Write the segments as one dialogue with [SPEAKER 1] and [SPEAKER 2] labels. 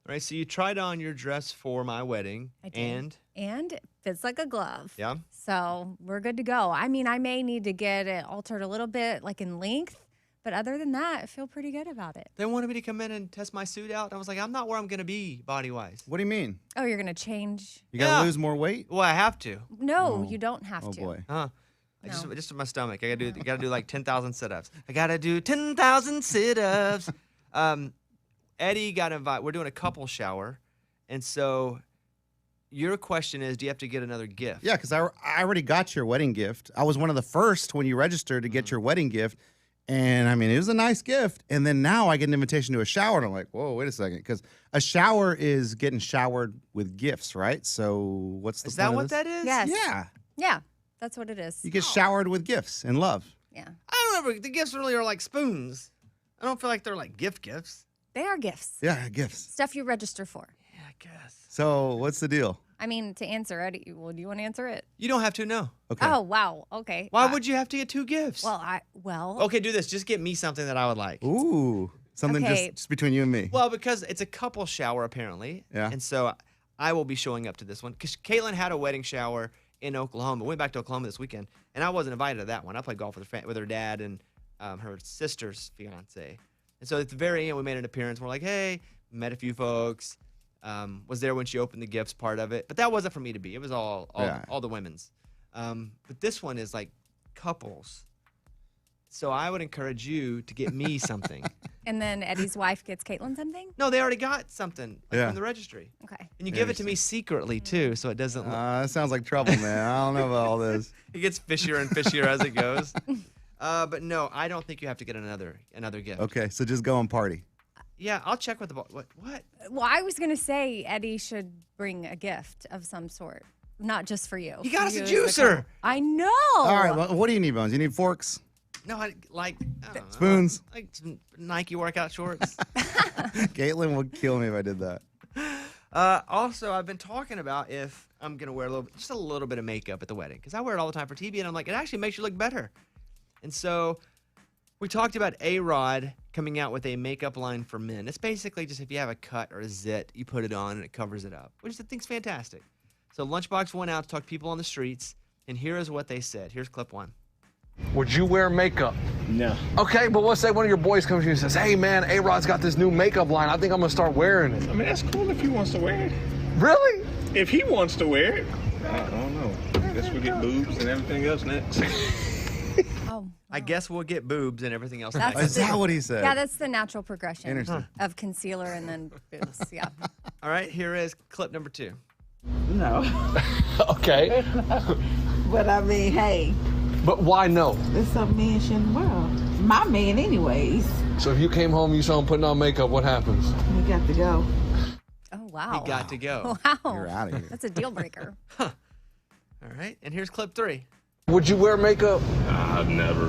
[SPEAKER 1] All right, so you tried on your dress for my wedding.
[SPEAKER 2] I did. And it fits like a glove.
[SPEAKER 1] Yeah.
[SPEAKER 2] So we're good to go. I mean, I may need to get it altered a little bit, like in length. But other than that, I feel pretty good about it.
[SPEAKER 1] They wanted me to come in and test my suit out. I was like, I'm not where I'm going to be body-wise.
[SPEAKER 3] What do you mean?
[SPEAKER 2] Oh, you're going to change?
[SPEAKER 3] You got to lose more weight?
[SPEAKER 1] Well, I have to.
[SPEAKER 2] No, you don't have to.
[SPEAKER 3] Oh, boy.
[SPEAKER 1] Huh?
[SPEAKER 2] No.
[SPEAKER 1] Just my stomach. I gotta do like 10,000 sit-ups. I gotta do 10,000 sit-ups. Eddie got invited. We're doing a couple shower, and so your question is, do you have to get another gift?
[SPEAKER 3] Yeah, because I already got your wedding gift. I was one of the first when you registered to get your wedding gift, and I mean it was a nice gift. And then now I get an invitation to a shower, and I'm like, whoa, wait a second, because a shower is getting showered with gifts, right? So what's the point
[SPEAKER 1] Is that
[SPEAKER 3] of
[SPEAKER 1] what
[SPEAKER 3] this?
[SPEAKER 1] that is?
[SPEAKER 2] Yes.
[SPEAKER 3] Yeah,
[SPEAKER 2] Yeah, that's what it is.
[SPEAKER 3] you get showered with gifts and love.
[SPEAKER 2] Yeah.
[SPEAKER 1] I don't know. The gifts really are like spoons. I don't feel like they're like gifts.
[SPEAKER 2] They are gifts.
[SPEAKER 3] Yeah, gifts.
[SPEAKER 2] Stuff you register for.
[SPEAKER 1] Yeah, I guess.
[SPEAKER 3] So what's the deal?
[SPEAKER 2] I mean, to answer Eddie, well, do you want to answer it?
[SPEAKER 1] You don't have to know.
[SPEAKER 3] Okay.
[SPEAKER 2] Oh, wow. Okay.
[SPEAKER 1] Why would you have to get two gifts?
[SPEAKER 2] Well.
[SPEAKER 1] Okay, do this. Just get me something that I would like.
[SPEAKER 3] Ooh, something
[SPEAKER 2] Okay.
[SPEAKER 3] just between you and me.
[SPEAKER 1] Well, because it's a couple shower apparently.
[SPEAKER 3] Yeah.
[SPEAKER 1] And so I will be showing up to this one because Caitlin had a wedding shower in Oklahoma. Went back to Oklahoma this weekend, and I wasn't invited to that one. I played golf with her dad and her sister's fiance. And so at the very end, we made an appearance. We're like, hey, met a few folks. Was there when she opened the gifts part of it, but that wasn't for me to be. It was all the women's. But this one is like couples. So I would encourage you to get me something.
[SPEAKER 2] And then Eddie's wife gets Caitlin something?
[SPEAKER 1] No, they already got something from the registry.
[SPEAKER 2] Okay.
[SPEAKER 1] And you give it to me secretly, too, so it doesn't look...
[SPEAKER 3] That sounds like trouble, man. I don't know about all this.
[SPEAKER 1] It gets fishier and fishier as it goes. But no, I don't think you have to get another gift.
[SPEAKER 3] Okay, so just go and party.
[SPEAKER 1] Yeah, I'll check with the... What?
[SPEAKER 2] Well, I was going to say Eddie should bring a gift of some sort. Not just for you.
[SPEAKER 1] You got us
[SPEAKER 2] You
[SPEAKER 1] a
[SPEAKER 2] as the
[SPEAKER 1] juicer.
[SPEAKER 2] couple. I know.
[SPEAKER 3] All right, well, what do you need, Bones? You need forks?
[SPEAKER 1] No, I don't know,
[SPEAKER 3] Spoons?
[SPEAKER 1] like some Nike workout shorts.
[SPEAKER 3] Caitlin would kill me if I did that.
[SPEAKER 1] Also, I've been talking about if I'm going to wear just a little bit of makeup at the wedding. Because I wear it all the time for TV, and I'm like, it actually makes you look better. And so we talked about A-Rod coming out with a makeup line for men. It's basically just if you have a cut or a zit, you put it on and it covers it up, which I think's fantastic. So Lunchbox went out to talk to people on the streets, and here is what they said. Here's clip one.
[SPEAKER 4] Would you wear makeup?
[SPEAKER 5] No.
[SPEAKER 4] Okay, but let's say one of your boys comes to you and says, hey man, A-Rod's got this new makeup line. I think I'm gonna start wearing it.
[SPEAKER 5] I mean, that's cool if he wants to wear it.
[SPEAKER 4] Really?
[SPEAKER 5] If he wants to wear it. I don't know. I guess we get boobs and everything else next.
[SPEAKER 2] Oh.
[SPEAKER 1] I guess we'll get boobs and everything else.
[SPEAKER 2] That's
[SPEAKER 1] next.
[SPEAKER 3] Is that what he said?
[SPEAKER 2] Yeah, that's the natural progression
[SPEAKER 3] Interesting.
[SPEAKER 2] of concealer and then boobs. Yeah.
[SPEAKER 1] All right, here is clip number 2.
[SPEAKER 6] No.
[SPEAKER 4] Okay.
[SPEAKER 6] But I mean, hey,
[SPEAKER 4] But why no?
[SPEAKER 6] there's some men shouldn't wear 'em. My man anyways.
[SPEAKER 4] So if you came home, you saw him putting on makeup, what happens?
[SPEAKER 6] We got to go.
[SPEAKER 2] Oh, wow.
[SPEAKER 1] He got to go.
[SPEAKER 2] Wow.
[SPEAKER 3] You're out of here.
[SPEAKER 2] That's a deal breaker.
[SPEAKER 1] All right, and here's clip 3.
[SPEAKER 4] Would you wear makeup?
[SPEAKER 5] I've never.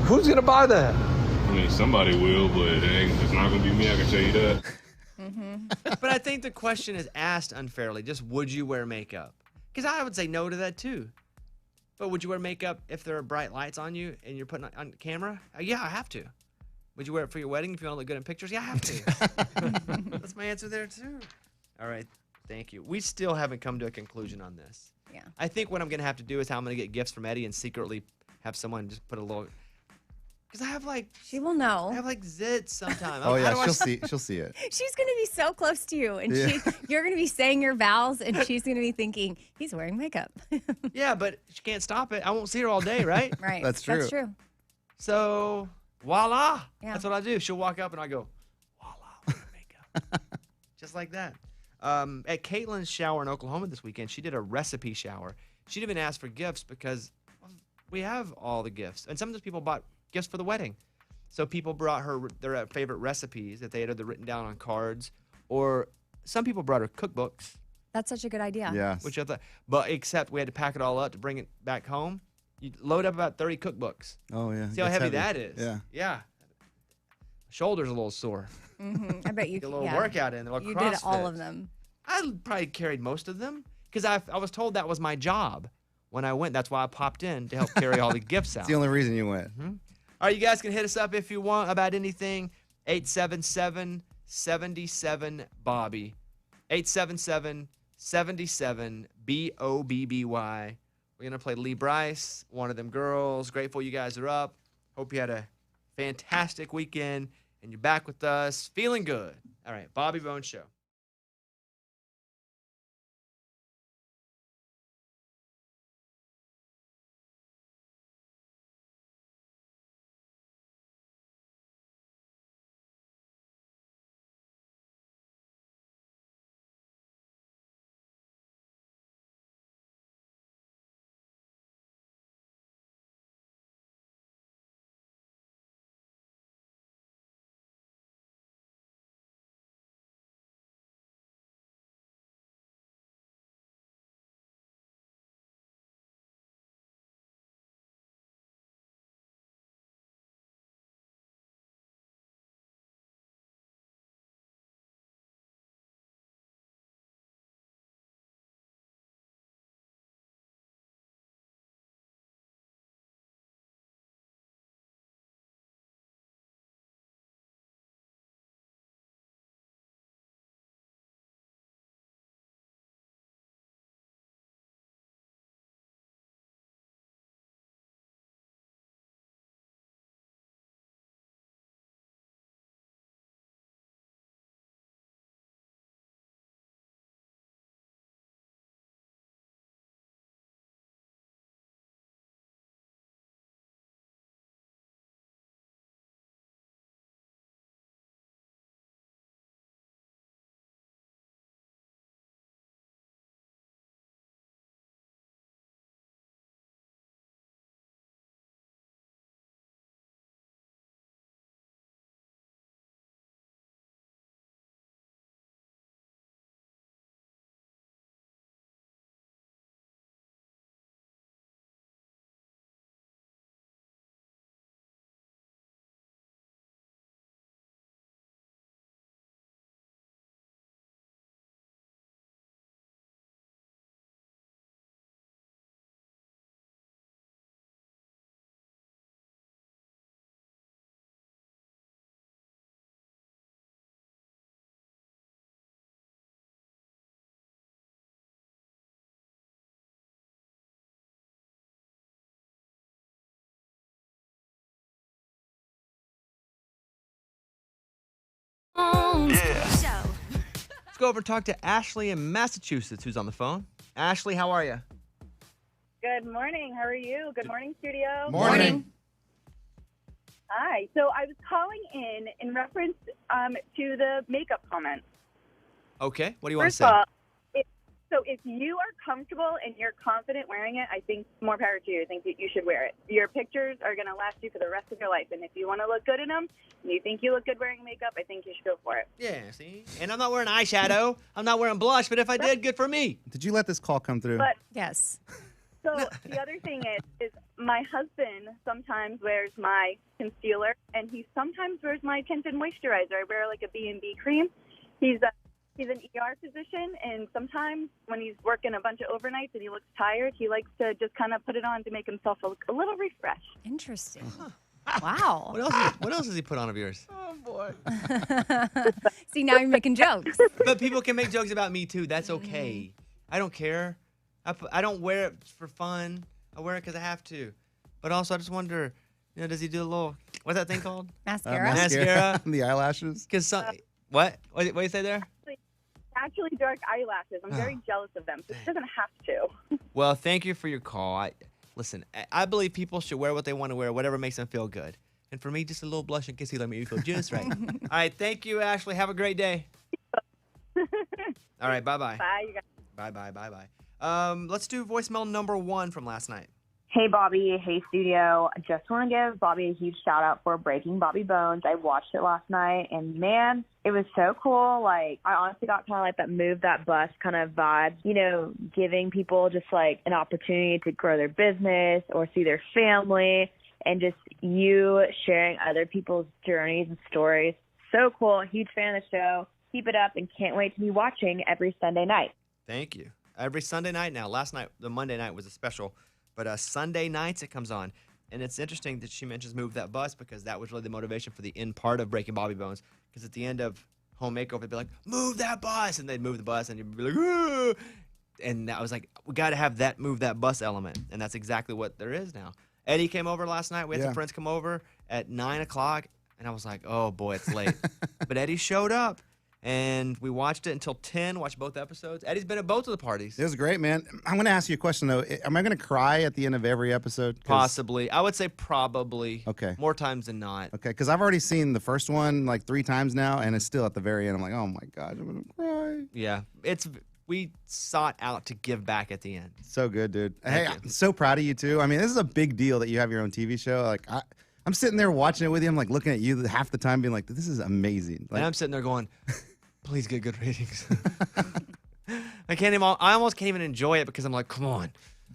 [SPEAKER 4] Who's gonna buy that?
[SPEAKER 5] I mean, somebody will, but it's not going to be me, I can tell you that.
[SPEAKER 1] But I think the question is asked unfairly. Just would you wear makeup? Because I would say no to that too. But would you wear makeup if there are bright lights on you and you're putting it on camera? Yeah, I have to. Would you wear it for your wedding if you want to look good in pictures? Yeah, I have to. That's my answer there too. All right, thank you. We still haven't come to a conclusion on this.
[SPEAKER 2] Yeah.
[SPEAKER 1] I think what I'm going to have to do is how I'm going to get gifts from Eddie and secretly have someone just put a little... Because I have
[SPEAKER 2] She will know.
[SPEAKER 1] zits sometimes.
[SPEAKER 3] Oh,
[SPEAKER 1] How
[SPEAKER 3] yeah,
[SPEAKER 1] do I
[SPEAKER 3] she'll see it.
[SPEAKER 2] She's going to be so close to you, and
[SPEAKER 3] Yeah.
[SPEAKER 2] you're going to be saying your vows, and she's going to be thinking, he's wearing makeup.
[SPEAKER 1] Yeah, but she can't stop it. I won't see her all day, right?
[SPEAKER 2] Right.
[SPEAKER 3] That's true.
[SPEAKER 2] That's true.
[SPEAKER 1] So, voila.
[SPEAKER 2] Yeah.
[SPEAKER 1] That's what I do. She'll walk up and I go, voila, with her makeup. Just like that. At Caitlin's shower in Oklahoma this weekend, she did a recipe shower. She didn't even ask for gifts because we have all the gifts. And some of those people bought gifts for the wedding. So people brought her their favorite recipes that they had either written down on cards, or some people brought her cookbooks,
[SPEAKER 2] That's such a good idea.
[SPEAKER 3] Yes.
[SPEAKER 1] which I thought, but except we had to pack it all up to bring it back home. You load up about 30 cookbooks.
[SPEAKER 3] Oh, yeah.
[SPEAKER 1] See how
[SPEAKER 3] It's
[SPEAKER 1] heavy that is?
[SPEAKER 3] Yeah.
[SPEAKER 1] Yeah. Shoulder's a little sore.
[SPEAKER 2] Mm-hmm. I bet you
[SPEAKER 1] Get a little
[SPEAKER 2] yeah.
[SPEAKER 1] workout in there. Like
[SPEAKER 2] You did all
[SPEAKER 1] CrossFit.
[SPEAKER 2] of them.
[SPEAKER 1] I probably carried most of them because I was told that was my job when I went. That's why I popped in to help carry all the gifts out.
[SPEAKER 3] It's the only reason you went.
[SPEAKER 1] All right, you guys can hit us up if you want about anything. 877 877-77-BOBBY. 877-77-BOBBY. We're going to play Lee Bryce, One of Them Girls. Grateful you guys are up. Hope you had a fantastic weekend and you're back with us feeling good. All right, Bobby Bones Show. Let's go over and talk to Ashley in Massachusetts, who's on the phone. Ashley, how are you?
[SPEAKER 7] Good morning. How are you? Good morning, studio.
[SPEAKER 3] Morning.
[SPEAKER 7] Hi. So I was calling in reference to the makeup comment.
[SPEAKER 1] Okay, what do you want to
[SPEAKER 7] First
[SPEAKER 1] say?
[SPEAKER 7] of all, if you are comfortable and you're confident wearing it, I think more power to you. I think that you should wear it. Your pictures are going to last you for the rest of your life. And if you want to look good in them and you think you look good wearing makeup, I think you should go for it.
[SPEAKER 1] Yeah, see? And I'm not wearing eyeshadow. I'm not wearing blush, but if I did, good for me.
[SPEAKER 3] Did you let this call come through?
[SPEAKER 7] But
[SPEAKER 2] Yes.
[SPEAKER 7] so the other thing is my husband sometimes wears my concealer, and he sometimes wears my tinted moisturizer. I wear like a B&B cream. He's an ER physician, and sometimes when he's working a bunch of overnights and he looks tired, he likes to just kind of put it on to make himself look a little refreshed.
[SPEAKER 2] Interesting. Wow.
[SPEAKER 1] What else does he put on of yours?
[SPEAKER 7] Oh, boy.
[SPEAKER 2] See, now you're making jokes.
[SPEAKER 1] But people can make jokes about me, too. That's okay. I don't care. I don't wear it for fun. I wear it because I have to. But also, I just wonder, does he do a little, what's that thing called?
[SPEAKER 2] Mascara.
[SPEAKER 1] Mascara.
[SPEAKER 3] The eyelashes.
[SPEAKER 1] Because what do you say there?
[SPEAKER 7] Actually, dark eyelashes. I'm very jealous of them, so he doesn't have to.
[SPEAKER 1] Well, thank you for your call. Listen, I believe people should wear what they want to wear, whatever makes them feel good. And for me, just a little blush and concealer make me feel just right. All right, thank you, Ashley. Have a great day. All right, bye-bye.
[SPEAKER 7] Bye, you guys.
[SPEAKER 1] Bye-bye. Let's do voicemail number 1 from last night.
[SPEAKER 8] Hey, Bobby. Hey, studio. I just want to give Bobby a huge shout out for breaking Bobby Bones. I watched it last night, and man, it was so cool. Like, I honestly got kind of like that move that bus kind of vibe, giving people just like an opportunity to grow their business or see their family, and just you sharing other people's journeys and stories. So cool. Huge fan of the show. Keep it up, and can't wait to be watching every Sunday night.
[SPEAKER 1] Thank you. Every Sunday night now. Last night, the Monday night was a special. But Sunday nights it comes on. And it's interesting that she mentions Move That Bus, because that was really the motivation for the end part of Breaking Bobby Bones. Because at the end of home makeover, they'd be like, move that bus, and they'd move the bus, and you'd be like, "Ooh." And I was like, we got to have that move that bus element, and that's exactly what there is now. Eddie came over last night. We had some friends come over at 9 o'clock, and I was like, oh boy, it's late. But Eddie showed up, and we watched it until 10. Watched both episodes. Eddie's been at both of the parties.
[SPEAKER 3] It was great, man. I'm going to ask you a question though. Am I going to cry at the end of every episode?
[SPEAKER 1] Possibly. I would say probably.
[SPEAKER 3] Okay.
[SPEAKER 1] More times than not.
[SPEAKER 3] Okay, because I've already seen the first one like 3 times now, and it's still at the very end. I'm like, oh my god, I'm gonna cry.
[SPEAKER 1] Yeah, we sought out to give back at the end.
[SPEAKER 3] So good, dude. Hey,
[SPEAKER 1] Thank you.
[SPEAKER 3] I'm so proud of you too. I mean, this is a big deal that you have your own TV show. Like, I'm sitting there watching it with you. I'm like looking at you half the time, being like, this is amazing. Like,
[SPEAKER 1] And I'm sitting there going, please get good ratings. I almost can't even enjoy it because I'm like, come on.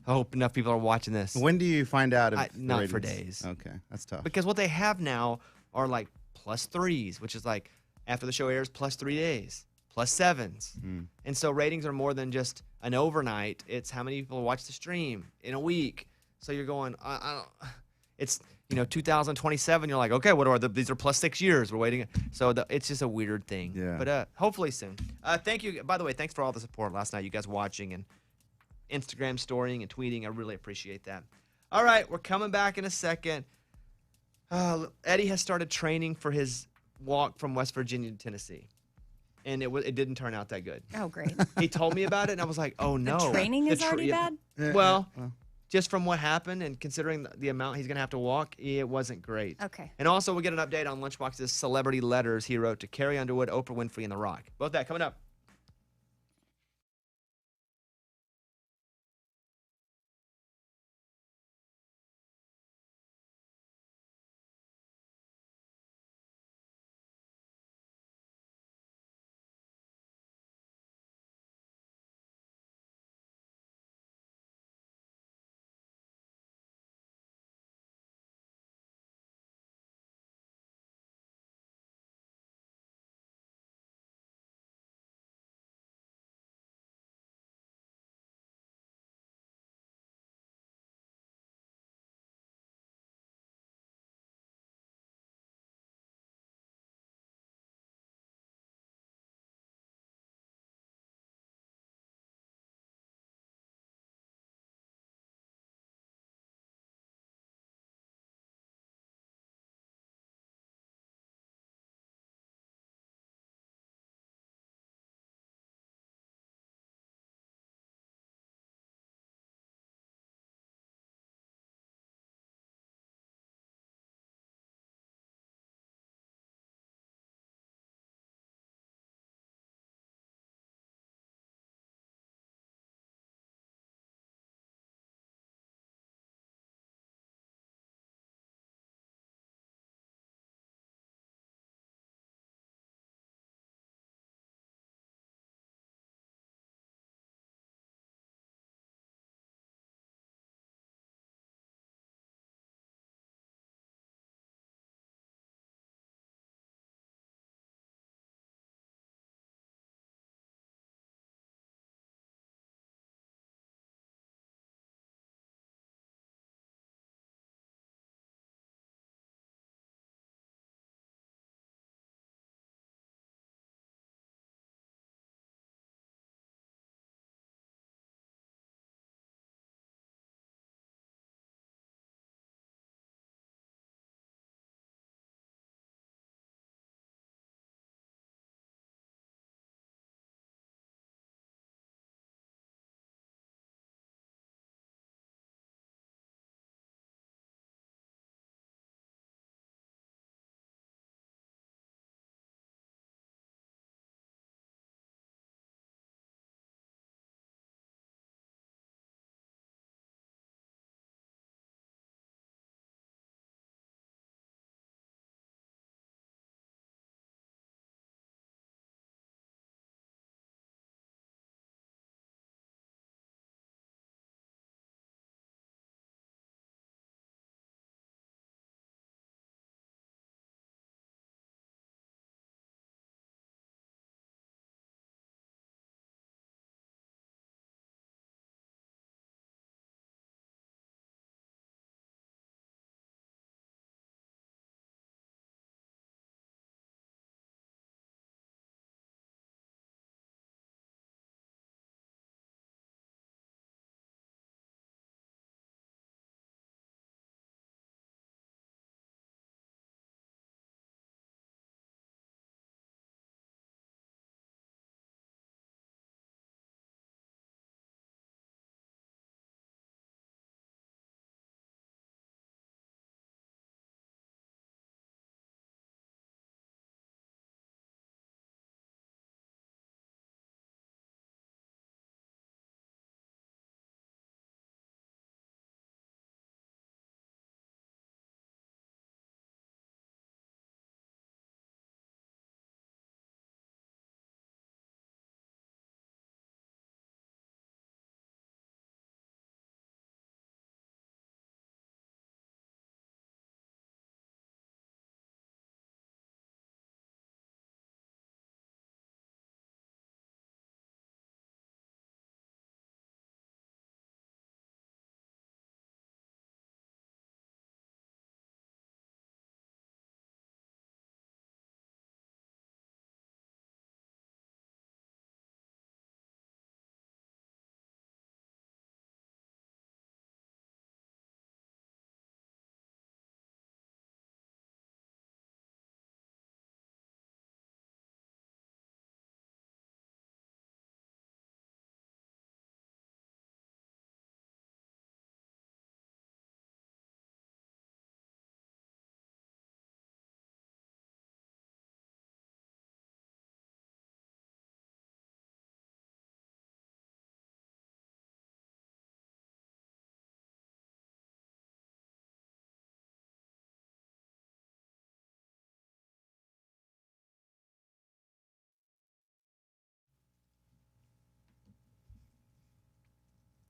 [SPEAKER 1] I hope enough people are watching this.
[SPEAKER 3] when do you find out? If the
[SPEAKER 1] Not for
[SPEAKER 3] ratings-
[SPEAKER 1] days.
[SPEAKER 3] Okay, that's tough.
[SPEAKER 1] Because what they have now are like +3s, which is like after the show airs, +3 days, +7s. And so ratings are more than just an overnight. It's how many people watch the stream in a week. So you're going, I don't, it's, 2027. You're like, okay, what are these are +6 years. We're waiting. So it's just a weird thing.
[SPEAKER 3] Yeah.
[SPEAKER 1] But hopefully soon. Thank you. By the way, thanks for all the support last night. You guys watching and Instagram storying and tweeting. I really appreciate that. All right, we're coming back in a second. Eddie has started training for his walk from West Virginia to Tennessee, and it didn't turn out that good.
[SPEAKER 2] Oh, great.
[SPEAKER 1] He told me about it, and I was like, oh no.
[SPEAKER 2] The training is already
[SPEAKER 1] yeah.
[SPEAKER 2] bad?
[SPEAKER 1] Well, just from what happened and considering the amount he's going to have to walk, it wasn't great.
[SPEAKER 2] Okay.
[SPEAKER 1] And also, we'll get an update on Lunchbox's celebrity letters he wrote to Carrie Underwood, Oprah Winfrey, and The Rock. Both that coming up.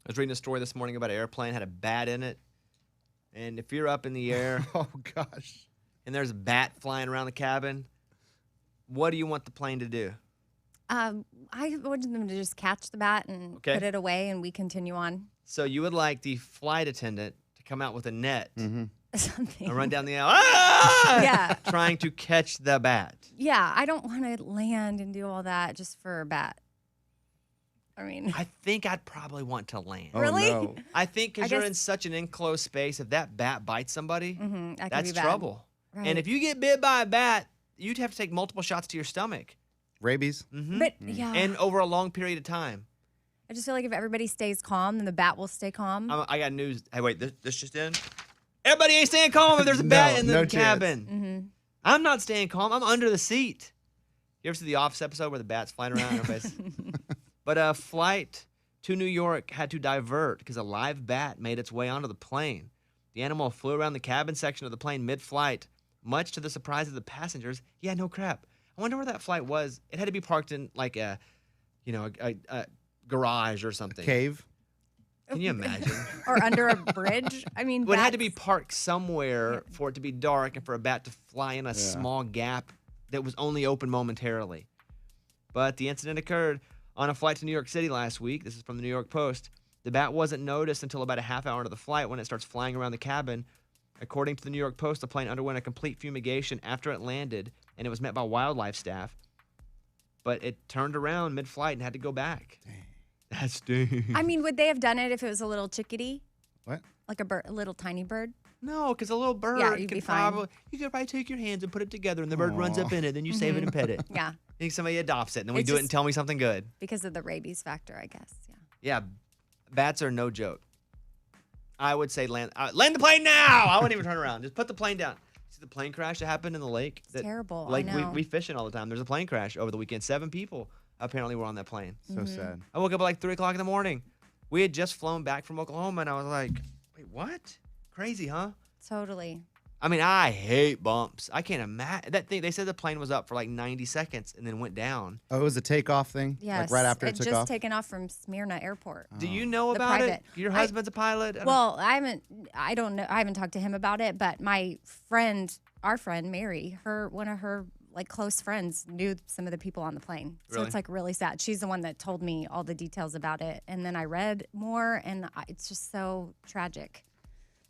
[SPEAKER 1] I was reading a story this morning about an airplane had a bat in it. And if you're up in the air
[SPEAKER 3] Oh, gosh.
[SPEAKER 1] and there's a bat flying around the cabin, what do you want the plane to do?
[SPEAKER 2] I wanted them to just catch the bat and
[SPEAKER 1] Okay.
[SPEAKER 2] put it away, and we continue on.
[SPEAKER 1] So you would like the flight attendant to come out with a net
[SPEAKER 2] Something.
[SPEAKER 1] and run down the aisle, ah!
[SPEAKER 2] Yeah.
[SPEAKER 1] trying to catch the bat.
[SPEAKER 2] Yeah, I don't want to land and do all that just for a bat. I mean,
[SPEAKER 1] I think I'd probably want to land.
[SPEAKER 3] Oh,
[SPEAKER 2] Really?
[SPEAKER 3] no.
[SPEAKER 1] I think because
[SPEAKER 2] I
[SPEAKER 1] you're
[SPEAKER 2] guess-
[SPEAKER 1] in such an enclosed space, if that bat bites somebody,
[SPEAKER 2] that could
[SPEAKER 1] that's
[SPEAKER 2] be bad.
[SPEAKER 1] trouble.
[SPEAKER 2] Right.
[SPEAKER 1] And if you get bit by a bat, you'd have to take multiple shots to your stomach.
[SPEAKER 3] Rabies?
[SPEAKER 2] But yeah,
[SPEAKER 1] And over a long period of time.
[SPEAKER 2] I just feel like if everybody stays calm, then the bat will stay calm.
[SPEAKER 1] I got news. Hey, wait, this just in? Everybody ain't staying calm if there's a bat in the
[SPEAKER 3] no chance.
[SPEAKER 1] cabin. I'm not staying calm. I'm under the seat. You ever see the Office episode where the bat's flying around? Everybody's... But a flight to New York had to divert because a live bat made its way onto the plane. The animal flew around the cabin section of the plane mid-flight, much to the surprise of the passengers. Yeah, no crap. I wonder where that flight was. It had to be parked in like a garage or something.
[SPEAKER 3] Cave?
[SPEAKER 1] Can you imagine?
[SPEAKER 2] Or under a bridge. I mean,
[SPEAKER 1] Well, it had to be
[SPEAKER 2] bats-
[SPEAKER 1] parked somewhere for it to be dark and for a bat to fly in a small gap that was only open momentarily. But the incident occurred on a flight to New York City last week. This is from the New York Post. The bat wasn't noticed until about a half hour into the flight when it starts flying around the cabin. According to the New York Post, the plane underwent a complete fumigation after it landed, and it was met by wildlife staff. But it turned around mid-flight and had to go back. That's dang.
[SPEAKER 2] I mean, would they have done it if it was a little chickadee?
[SPEAKER 3] What?
[SPEAKER 2] Like a little tiny bird?
[SPEAKER 1] No, because a little bird
[SPEAKER 2] you'd
[SPEAKER 1] can
[SPEAKER 2] be fine.
[SPEAKER 1] you could probably take your hands and put it together, and the bird runs up in it, then you save it and pet it.
[SPEAKER 2] Yeah,
[SPEAKER 1] I think somebody adopts it, and then we
[SPEAKER 2] It's
[SPEAKER 1] do it
[SPEAKER 2] just-
[SPEAKER 1] and tell me something good.
[SPEAKER 2] because of the rabies factor, I guess. Yeah.
[SPEAKER 1] Yeah, bats are no joke. I would say land the plane now. I wouldn't even turn around. Just put the plane down. See the plane crash that happened in the lake?
[SPEAKER 2] It's terrible. I
[SPEAKER 1] Like
[SPEAKER 2] know.
[SPEAKER 1] we fishing all the time. There's a plane crash over the weekend. 7 people apparently were on that plane.
[SPEAKER 3] So sad.
[SPEAKER 1] I woke up at like 3 o'clock in the morning. We had just flown back from Oklahoma, and I was like, wait, what? Crazy, huh?
[SPEAKER 2] Totally.
[SPEAKER 1] I mean, I hate bumps. I can't imagine that thing. They said the plane was up for like 90 seconds and then went down.
[SPEAKER 3] Oh, it was a takeoff thing?
[SPEAKER 2] Yes.
[SPEAKER 3] Like right after it
[SPEAKER 2] It
[SPEAKER 3] took
[SPEAKER 2] just
[SPEAKER 3] off?
[SPEAKER 2] taken off from Smyrna Airport.
[SPEAKER 1] Do you know
[SPEAKER 2] The
[SPEAKER 1] about
[SPEAKER 2] private.
[SPEAKER 1] it? Your
[SPEAKER 2] I-
[SPEAKER 1] husband's a pilot? I don't-
[SPEAKER 2] Well, I don't know. I haven't talked to him about it, but my friend, our friend Mary, one of her like close friends knew some of the people on the plane. So
[SPEAKER 1] Really?
[SPEAKER 2] it's like really sad. She's the one that told me all the details about it, and then I read more, and it's just so tragic.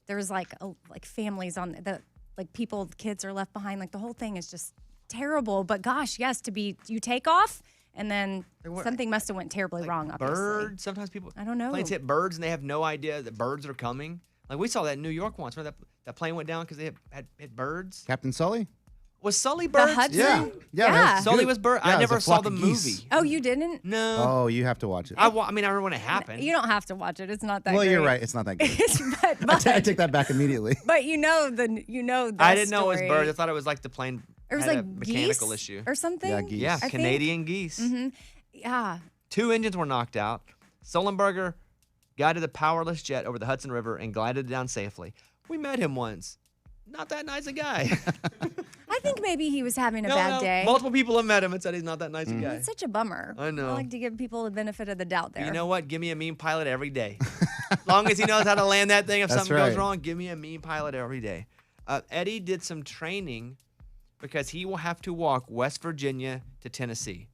[SPEAKER 2] There was like families on the like people, kids are left behind. Like the whole thing is just terrible. But gosh, yes, you take off, and then something must have went terribly wrong. Obviously.
[SPEAKER 1] Birds. Sometimes people.
[SPEAKER 2] I don't know.
[SPEAKER 1] Planes hit birds and they have no idea that birds are coming. Like we saw that in New York once. Remember that plane went down because they had hit birds.
[SPEAKER 3] Captain Sully?
[SPEAKER 1] Was Sully
[SPEAKER 2] The
[SPEAKER 1] birds?
[SPEAKER 2] Hudson?
[SPEAKER 3] Yeah.
[SPEAKER 2] Yeah.
[SPEAKER 3] that's
[SPEAKER 1] Sully
[SPEAKER 3] good.
[SPEAKER 1] was bird.
[SPEAKER 3] Yeah,
[SPEAKER 1] I
[SPEAKER 3] it was
[SPEAKER 1] never
[SPEAKER 3] a
[SPEAKER 1] saw
[SPEAKER 3] flock
[SPEAKER 1] the
[SPEAKER 3] of
[SPEAKER 1] movie.
[SPEAKER 3] geese.
[SPEAKER 2] Oh, you didn't?
[SPEAKER 1] No.
[SPEAKER 3] Oh, you have to watch it.
[SPEAKER 1] I mean, I remember when it happened.
[SPEAKER 2] You don't have to watch it. It's not that.
[SPEAKER 3] Well,
[SPEAKER 2] great.
[SPEAKER 3] you're right. It's not that good.
[SPEAKER 2] but,
[SPEAKER 3] I take that back immediately.
[SPEAKER 2] But you know the
[SPEAKER 1] I didn't know it was
[SPEAKER 2] story.
[SPEAKER 1] birds. I thought it was like the plane
[SPEAKER 2] It was
[SPEAKER 1] had
[SPEAKER 2] like
[SPEAKER 1] a mechanical
[SPEAKER 2] geese
[SPEAKER 1] issue.
[SPEAKER 2] or something.
[SPEAKER 3] Yeah, geese.
[SPEAKER 1] Yeah,
[SPEAKER 2] I think.
[SPEAKER 1] Canadian geese.
[SPEAKER 2] Yeah.
[SPEAKER 1] 2 engines were knocked out. Sullenberger guided the powerless jet over the Hudson River and glided it down safely. We met him once. Not that nice a guy.
[SPEAKER 2] I think maybe he was having a
[SPEAKER 1] No,
[SPEAKER 2] bad
[SPEAKER 1] no.
[SPEAKER 2] day.
[SPEAKER 1] Multiple people have met him and said he's not that nice a guy.
[SPEAKER 2] It's such a bummer.
[SPEAKER 1] I know.
[SPEAKER 2] I like to give people the benefit of the doubt there.
[SPEAKER 1] You know what? Give me a mean pilot every day. As long as he knows how to land that thing, if
[SPEAKER 3] That's
[SPEAKER 1] something goes
[SPEAKER 3] right.
[SPEAKER 1] wrong, give me a mean pilot every day. Eddie did some training because he will have to walk West Virginia to Tennessee.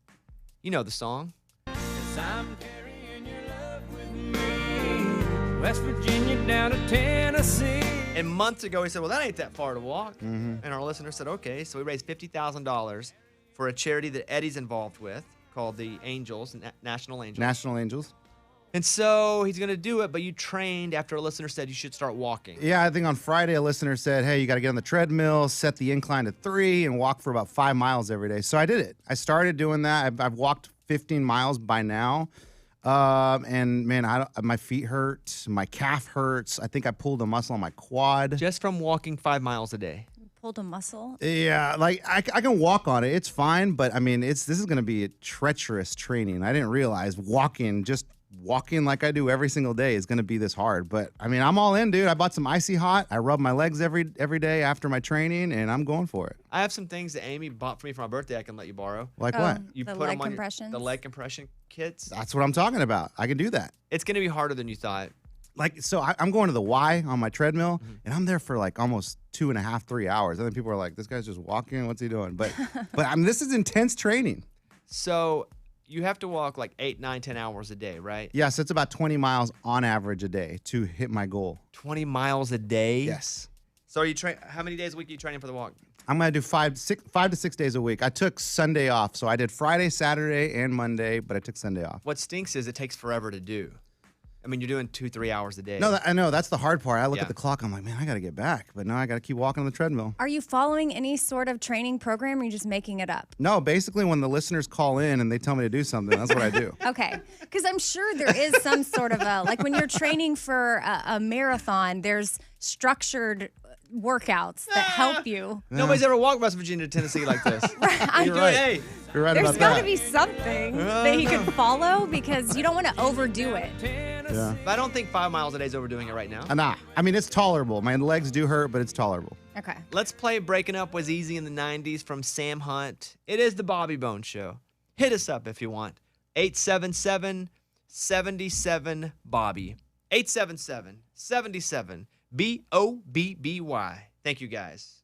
[SPEAKER 1] You know the song.
[SPEAKER 9] I'm carrying your love with me, West Virginia down to Tennessee.
[SPEAKER 1] And months ago, he said, well, that ain't that far to walk. And our listener said, okay. So we raised $50,000 for a charity that Eddie's involved with called the Angels, National Angels.
[SPEAKER 3] National Angels.
[SPEAKER 1] And so he's going to do it, but you trained after a listener said you should start walking.
[SPEAKER 3] Yeah, I think on Friday a listener said, hey, you got to get on the treadmill, set the incline to 3, and walk for about 5 miles every day. So I did it. I started doing that. I've walked 15 miles by now. And man, my feet hurt. My calf hurts. I think I pulled a muscle on my quad.
[SPEAKER 1] Just from walking 5 miles a day.
[SPEAKER 2] Pulled a muscle.
[SPEAKER 3] Yeah, like I can walk on it. It's fine, but I mean, this is going to be a treacherous training. I didn't realize just walking like I do every single day is going to be this hard. But I mean, I'm all in, dude. I bought some Icy Hot. I rub my legs every day after my training, and I'm going for it.
[SPEAKER 1] I have some things that Amy bought for me for my birthday I can let you borrow.
[SPEAKER 3] Like what?
[SPEAKER 1] You
[SPEAKER 2] the
[SPEAKER 1] put
[SPEAKER 2] leg
[SPEAKER 1] them on
[SPEAKER 2] compressions?
[SPEAKER 1] the leg compression kits.
[SPEAKER 3] That's what I'm talking about. I can do that.
[SPEAKER 1] It's going to be harder than you thought.
[SPEAKER 3] Like, so I'm going to the Y on my treadmill, and I'm there for like almost 2.5, 3 hours. And then people are like, this guy's just walking. What's he doing? But this is intense training.
[SPEAKER 1] So you have to walk like 8, 9, 10 hours a day, right?
[SPEAKER 3] Yes, it's about 20 miles on average a day to hit my goal.
[SPEAKER 1] 20 miles a day?
[SPEAKER 3] Yes.
[SPEAKER 1] So are you how many days a week are you training for the walk?
[SPEAKER 3] I'm going to do 5 to 6 days a week. I took Sunday off. So I did Friday, Saturday, and Monday, but I took Sunday off.
[SPEAKER 1] What stinks is it takes forever to do. I mean, you're doing 2-3 hours a day.
[SPEAKER 3] No, I know. That's the hard part. I look at the clock. I'm like, man, I got to get back. But now I got to keep walking on the treadmill.
[SPEAKER 2] Are you following any sort of training program, or are you just making it up?
[SPEAKER 3] No, basically when the listeners call in and they tell me to do something, that's what I do.
[SPEAKER 2] Okay. Because I'm sure there is some sort of like when you're training for a marathon, there's structured workouts that help you.
[SPEAKER 1] Nobody's ever walked West Virginia to Tennessee like this.
[SPEAKER 3] You're right. You're right
[SPEAKER 2] There's
[SPEAKER 3] about
[SPEAKER 2] got to
[SPEAKER 3] that.
[SPEAKER 2] be something that he could follow because you don't want to overdo it.
[SPEAKER 3] Yeah.
[SPEAKER 1] But I don't think 5 miles a day is overdoing it right now.
[SPEAKER 3] Nah. I mean, it's tolerable. My legs do hurt, but it's tolerable.
[SPEAKER 2] Okay.
[SPEAKER 1] Let's play Breaking Up Was Easy in the 90s from Sam Hunt. It is the Bobby Bones Show. Hit us up if you want. 877-77-BOBBY. 877-77-BOBBY. Thank you, guys.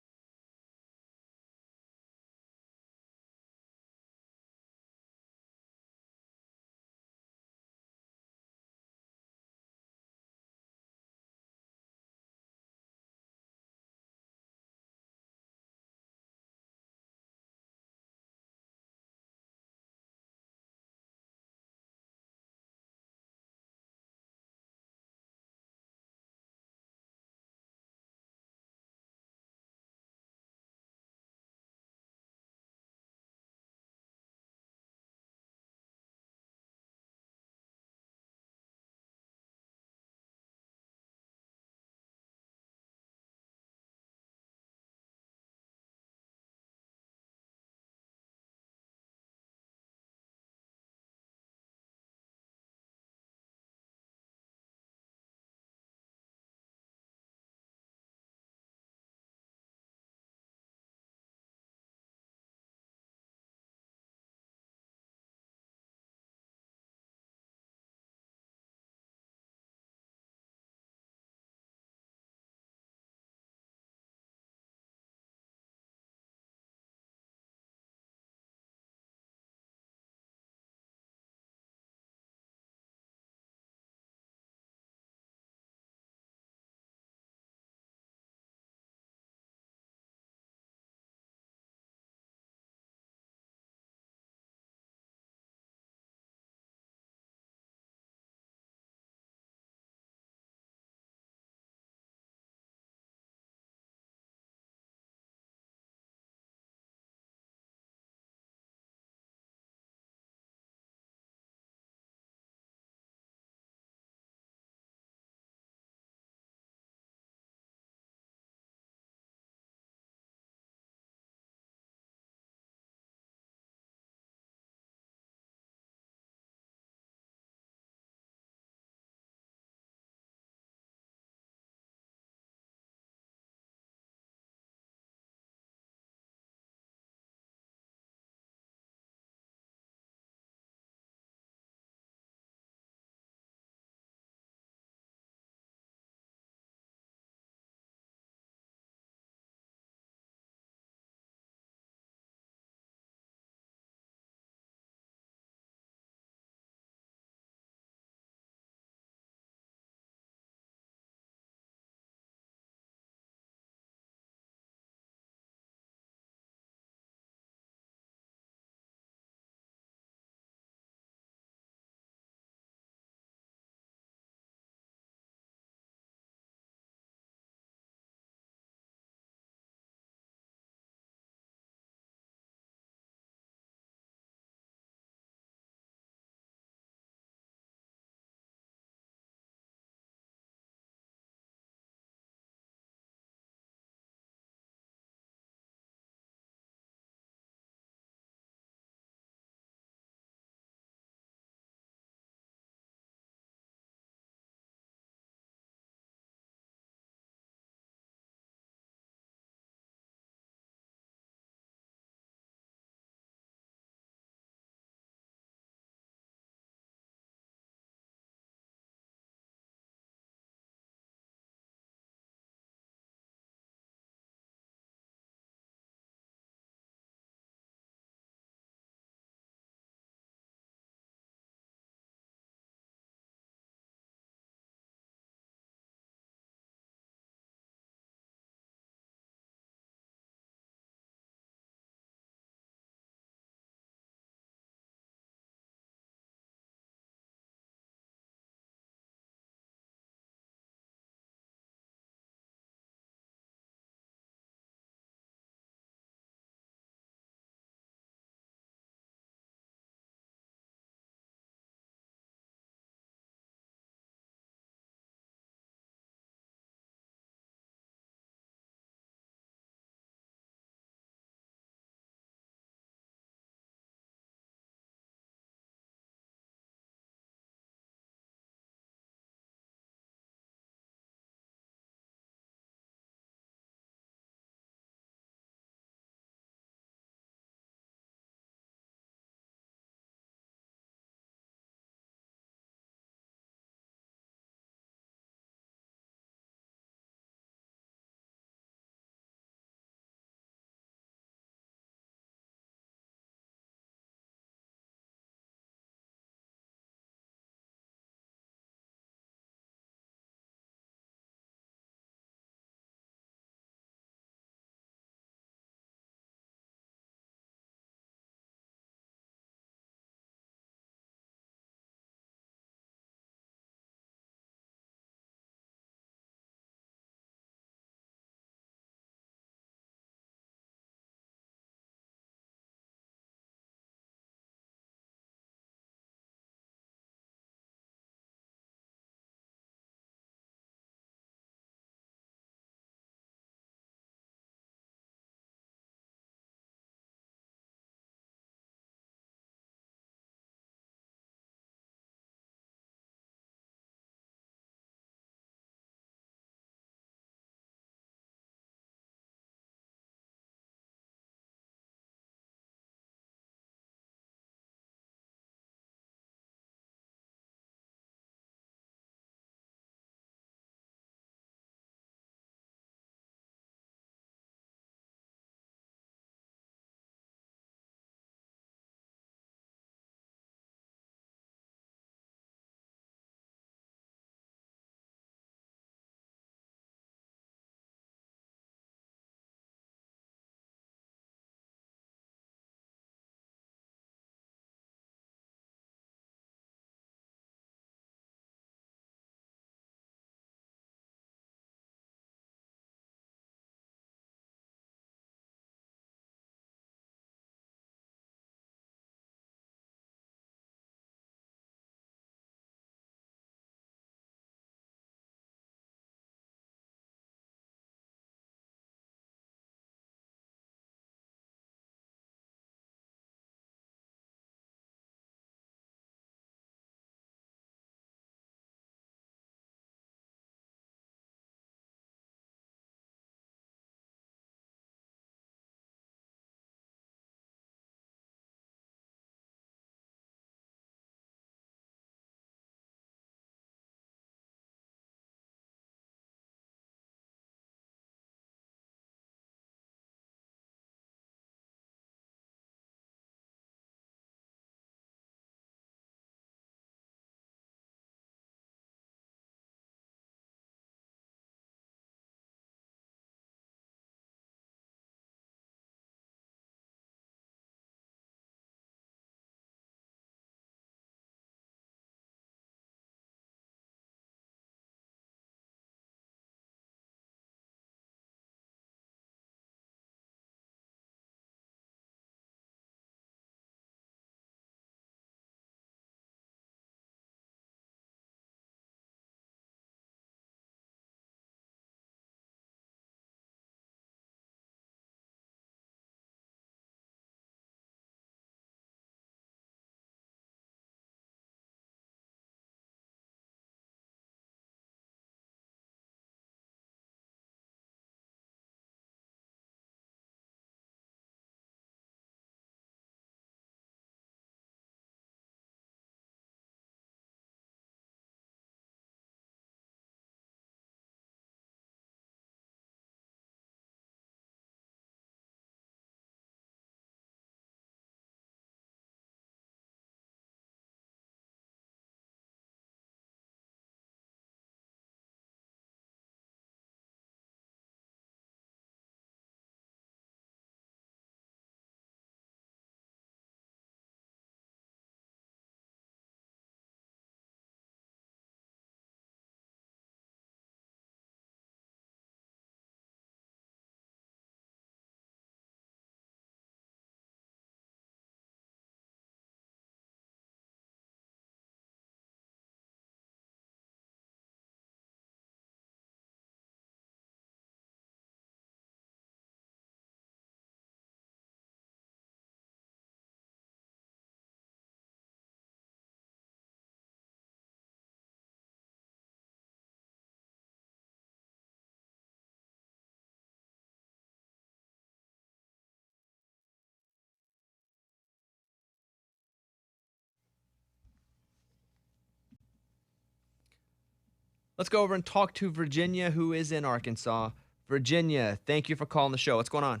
[SPEAKER 1] Let's go over and talk to Virginia, who is in Arkansas. Virginia, thank you for calling the show. What's going on?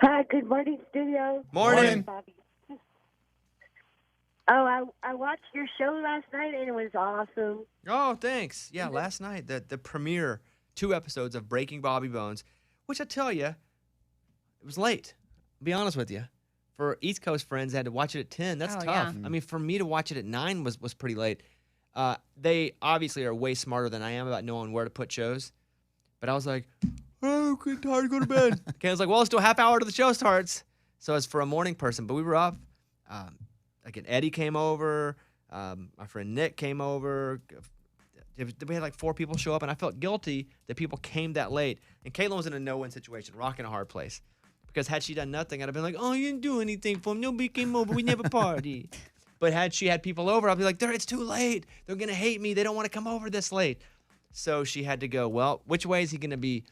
[SPEAKER 10] Hi, good morning, studio.
[SPEAKER 1] Morning.
[SPEAKER 10] Bobby. Oh, I watched your show last night, and it was awesome.
[SPEAKER 1] Oh, thanks. Yeah, last night, the premiere 2 episodes of Breaking Bobby Bones, which I tell you, it was late. I'll be honest with you. For East Coast friends that had to watch it at 10, that's tough.
[SPEAKER 2] Yeah.
[SPEAKER 1] I mean, for me to watch it at 9 was pretty late. They obviously are way smarter than I am about knowing where to put shows. But I was like, oh, I'm tired to go to bed. Ken was like, well, it's still a half hour till the show starts. So it's for a morning person. But we were up. Again, Eddie came over. My friend Nick came over. We had like 4 people show up, and I felt guilty that people came that late. And Caitlin was in a no-win situation, rock in a hard place. Because had she done nothing, I'd have been like, oh, you didn't do anything for them. Nobody came over. We never partied. But had she had people over, I'd be like, it's too late. They're going to hate me. They don't want to come over this late. So she had to go, well, which way is he going to be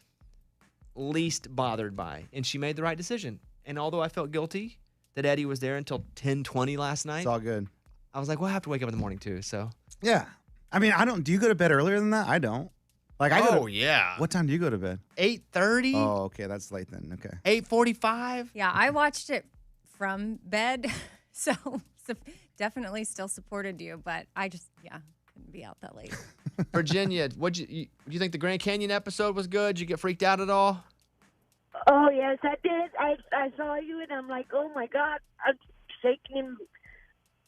[SPEAKER 1] least bothered by? And she made the right decision. And although I felt guilty that Eddie was there until 10:20 last night,
[SPEAKER 3] It's all good.
[SPEAKER 1] I was like, well, I have to wake up in the morning too. So
[SPEAKER 3] Yeah. I mean, do you go to bed earlier than that? I don't. Like I go to,
[SPEAKER 1] yeah,
[SPEAKER 3] What time do you go to bed?
[SPEAKER 1] 8:30,
[SPEAKER 3] Oh, okay. That's late then. Okay.
[SPEAKER 1] 8:45.
[SPEAKER 2] Yeah, I watched it from bed, so definitely still supported you, but I just, couldn't be out that late.
[SPEAKER 1] Virginia, do you think the Grand Canyon episode was good? Did you get freaked out at all?
[SPEAKER 10] Oh, yes, I did. I saw you, and I'm like, oh, my God. I'm shaking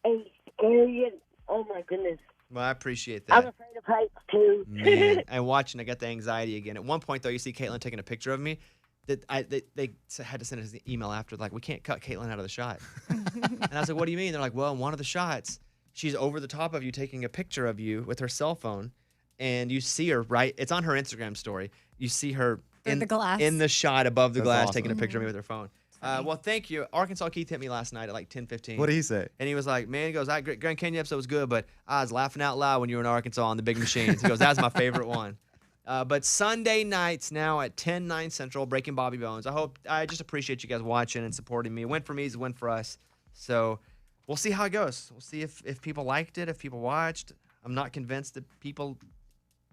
[SPEAKER 10] and scary, and oh, my goodness.
[SPEAKER 1] Well, I appreciate that.
[SPEAKER 10] I'm afraid of heights, too.
[SPEAKER 1] Man, and watching, I got the anxiety again. At one point, though, you see Caitlin taking a picture of me. They had to send us an email after, like, we can't cut Caitlin out of the shot. And I was like, what do you mean? They're like, well, in one of the shots, she's over the top of you taking a picture of you with her cell phone, and you see her, right? It's on her Instagram story. You see her in
[SPEAKER 2] the glass.
[SPEAKER 1] in the shot above the
[SPEAKER 3] That's
[SPEAKER 1] glass
[SPEAKER 3] awesome.
[SPEAKER 1] taking a picture of me with her phone. Well, thank you. Arkansas Keith hit me last night at like 10:15.
[SPEAKER 3] What did he say?
[SPEAKER 1] And he was like, man, he goes, Grand Canyon episode was good, but I was laughing out loud when you were in Arkansas on the big machines. He goes, that's my favorite one. But Sunday nights now at 10, 9 Central, Breaking Bobby Bones. I just appreciate you guys watching and supporting me. A win for me is a win for us. So we'll see how it goes. We'll see if people liked it, if people watched. I'm not convinced that people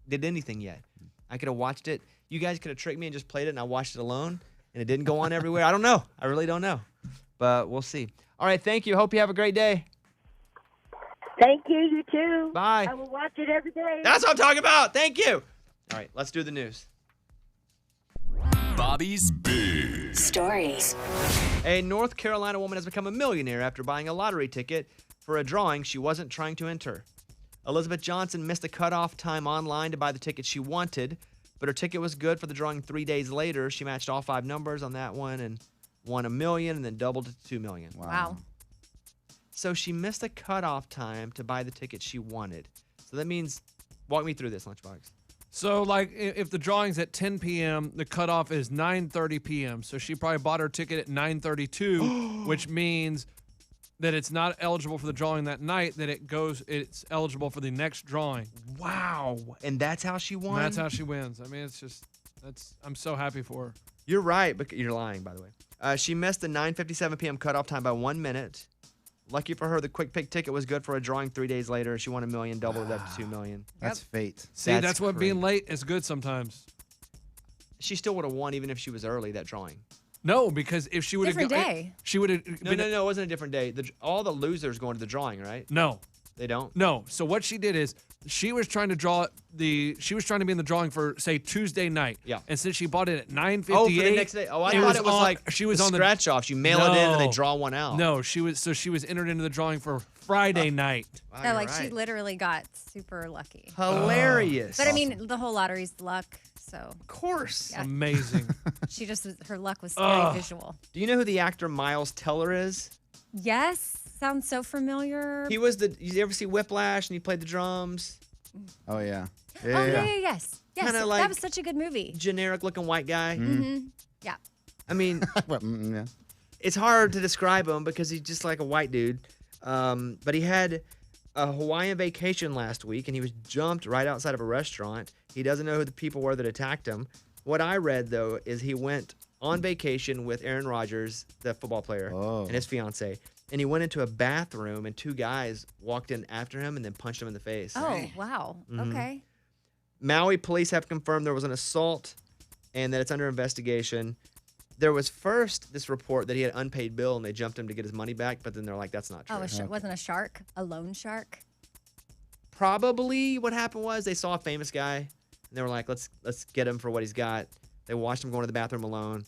[SPEAKER 1] did anything yet. I could have watched it. You guys could have tricked me and just played it, and I watched it alone, and it didn't go on everywhere. I don't know. I really don't know. But we'll see. All right, thank you. Hope you have a great day.
[SPEAKER 10] Thank you, you too.
[SPEAKER 1] Bye.
[SPEAKER 10] I will watch it every day.
[SPEAKER 1] That's what I'm talking about. Thank you. All right, let's do the news.
[SPEAKER 11] Bobby's Big
[SPEAKER 12] Stories.
[SPEAKER 1] A North Carolina woman has become a millionaire after buying a lottery ticket for a drawing she wasn't trying to enter. Elizabeth Johnson missed the cutoff time online to buy the ticket she wanted, but her ticket was good for the drawing 3 days later. She matched all 5 numbers on that one and won $1 million and then doubled to $2 million.
[SPEAKER 2] Wow.
[SPEAKER 1] So she missed the cutoff time to buy the ticket she wanted. So that means, walk me through this, Lunchbox.
[SPEAKER 13] So, like, if the drawing's at 10 p.m., the cutoff is 9:30 p.m. So she probably bought her ticket at 9:32, which means that it's not eligible for the drawing that night, that it's eligible for the next drawing.
[SPEAKER 1] Wow. And that's how she won?
[SPEAKER 13] That's how she wins. I mean, I'm so happy for her.
[SPEAKER 1] You're right, but you're lying, by the way. She missed the 9:57 p.m. cutoff time by 1 minute. Lucky for her, the quick pick ticket was good for a drawing 3 days later. She won $1 million, doubled it up to $2 million.
[SPEAKER 3] That's fate.
[SPEAKER 13] See, that's what being late is good sometimes.
[SPEAKER 1] She still would have won even if she was early, that drawing.
[SPEAKER 13] No, because if she would have
[SPEAKER 2] Different day.
[SPEAKER 13] she would have
[SPEAKER 1] No, it wasn't a different day. All the losers going to the drawing, right?
[SPEAKER 13] No.
[SPEAKER 1] They don't?
[SPEAKER 13] No. So what she did is she was trying to be in the drawing for, say, Tuesday night.
[SPEAKER 1] Yeah.
[SPEAKER 13] And since she bought it at 9:58.
[SPEAKER 1] Oh, for the next day. Oh, I thought it was like
[SPEAKER 13] she was
[SPEAKER 1] the
[SPEAKER 13] on
[SPEAKER 1] scratch off. You mail it in and they draw one out.
[SPEAKER 13] No, she was entered into the drawing for Friday night.
[SPEAKER 1] Wow,
[SPEAKER 2] No,
[SPEAKER 1] you're
[SPEAKER 2] like she
[SPEAKER 1] right.
[SPEAKER 2] literally got super lucky.
[SPEAKER 1] Hilarious.
[SPEAKER 2] But I mean, the whole lottery's luck, so.
[SPEAKER 1] Of course.
[SPEAKER 2] Yeah.
[SPEAKER 13] Amazing.
[SPEAKER 2] Her luck was very visual.
[SPEAKER 1] Do you know who the actor Miles Teller is?
[SPEAKER 2] Yes, sounds so familiar.
[SPEAKER 1] He was you ever see Whiplash and he played the drums?
[SPEAKER 3] Oh, yeah.
[SPEAKER 2] Yes.
[SPEAKER 1] Kinda like
[SPEAKER 2] that was such a good movie.
[SPEAKER 1] Generic looking white guy.
[SPEAKER 2] Mm-hmm. Yeah.
[SPEAKER 1] I mean,
[SPEAKER 3] yeah.
[SPEAKER 1] It's hard to describe him because he's just like a white dude. But he had a Hawaiian vacation last week and he was jumped right outside of a restaurant. He doesn't know who the people were that attacked him. What I read, though, is he went on vacation with Aaron Rodgers, the football player, and his fiance. and he went into a bathroom, and 2 guys walked in after him and then punched him in the face.
[SPEAKER 2] Oh, wow.
[SPEAKER 1] Mhm.
[SPEAKER 2] Okay.
[SPEAKER 1] Maui police have confirmed there was an assault and that it's under investigation. There was first this report that he had unpaid bill and they jumped him to get his money back, but then they're like, that's not true.
[SPEAKER 2] Oh, wasn't a shark? A lone shark?
[SPEAKER 1] Probably what happened was they saw a famous guy and they were like, let's get him for what he's got. They watched him going to the bathroom alone and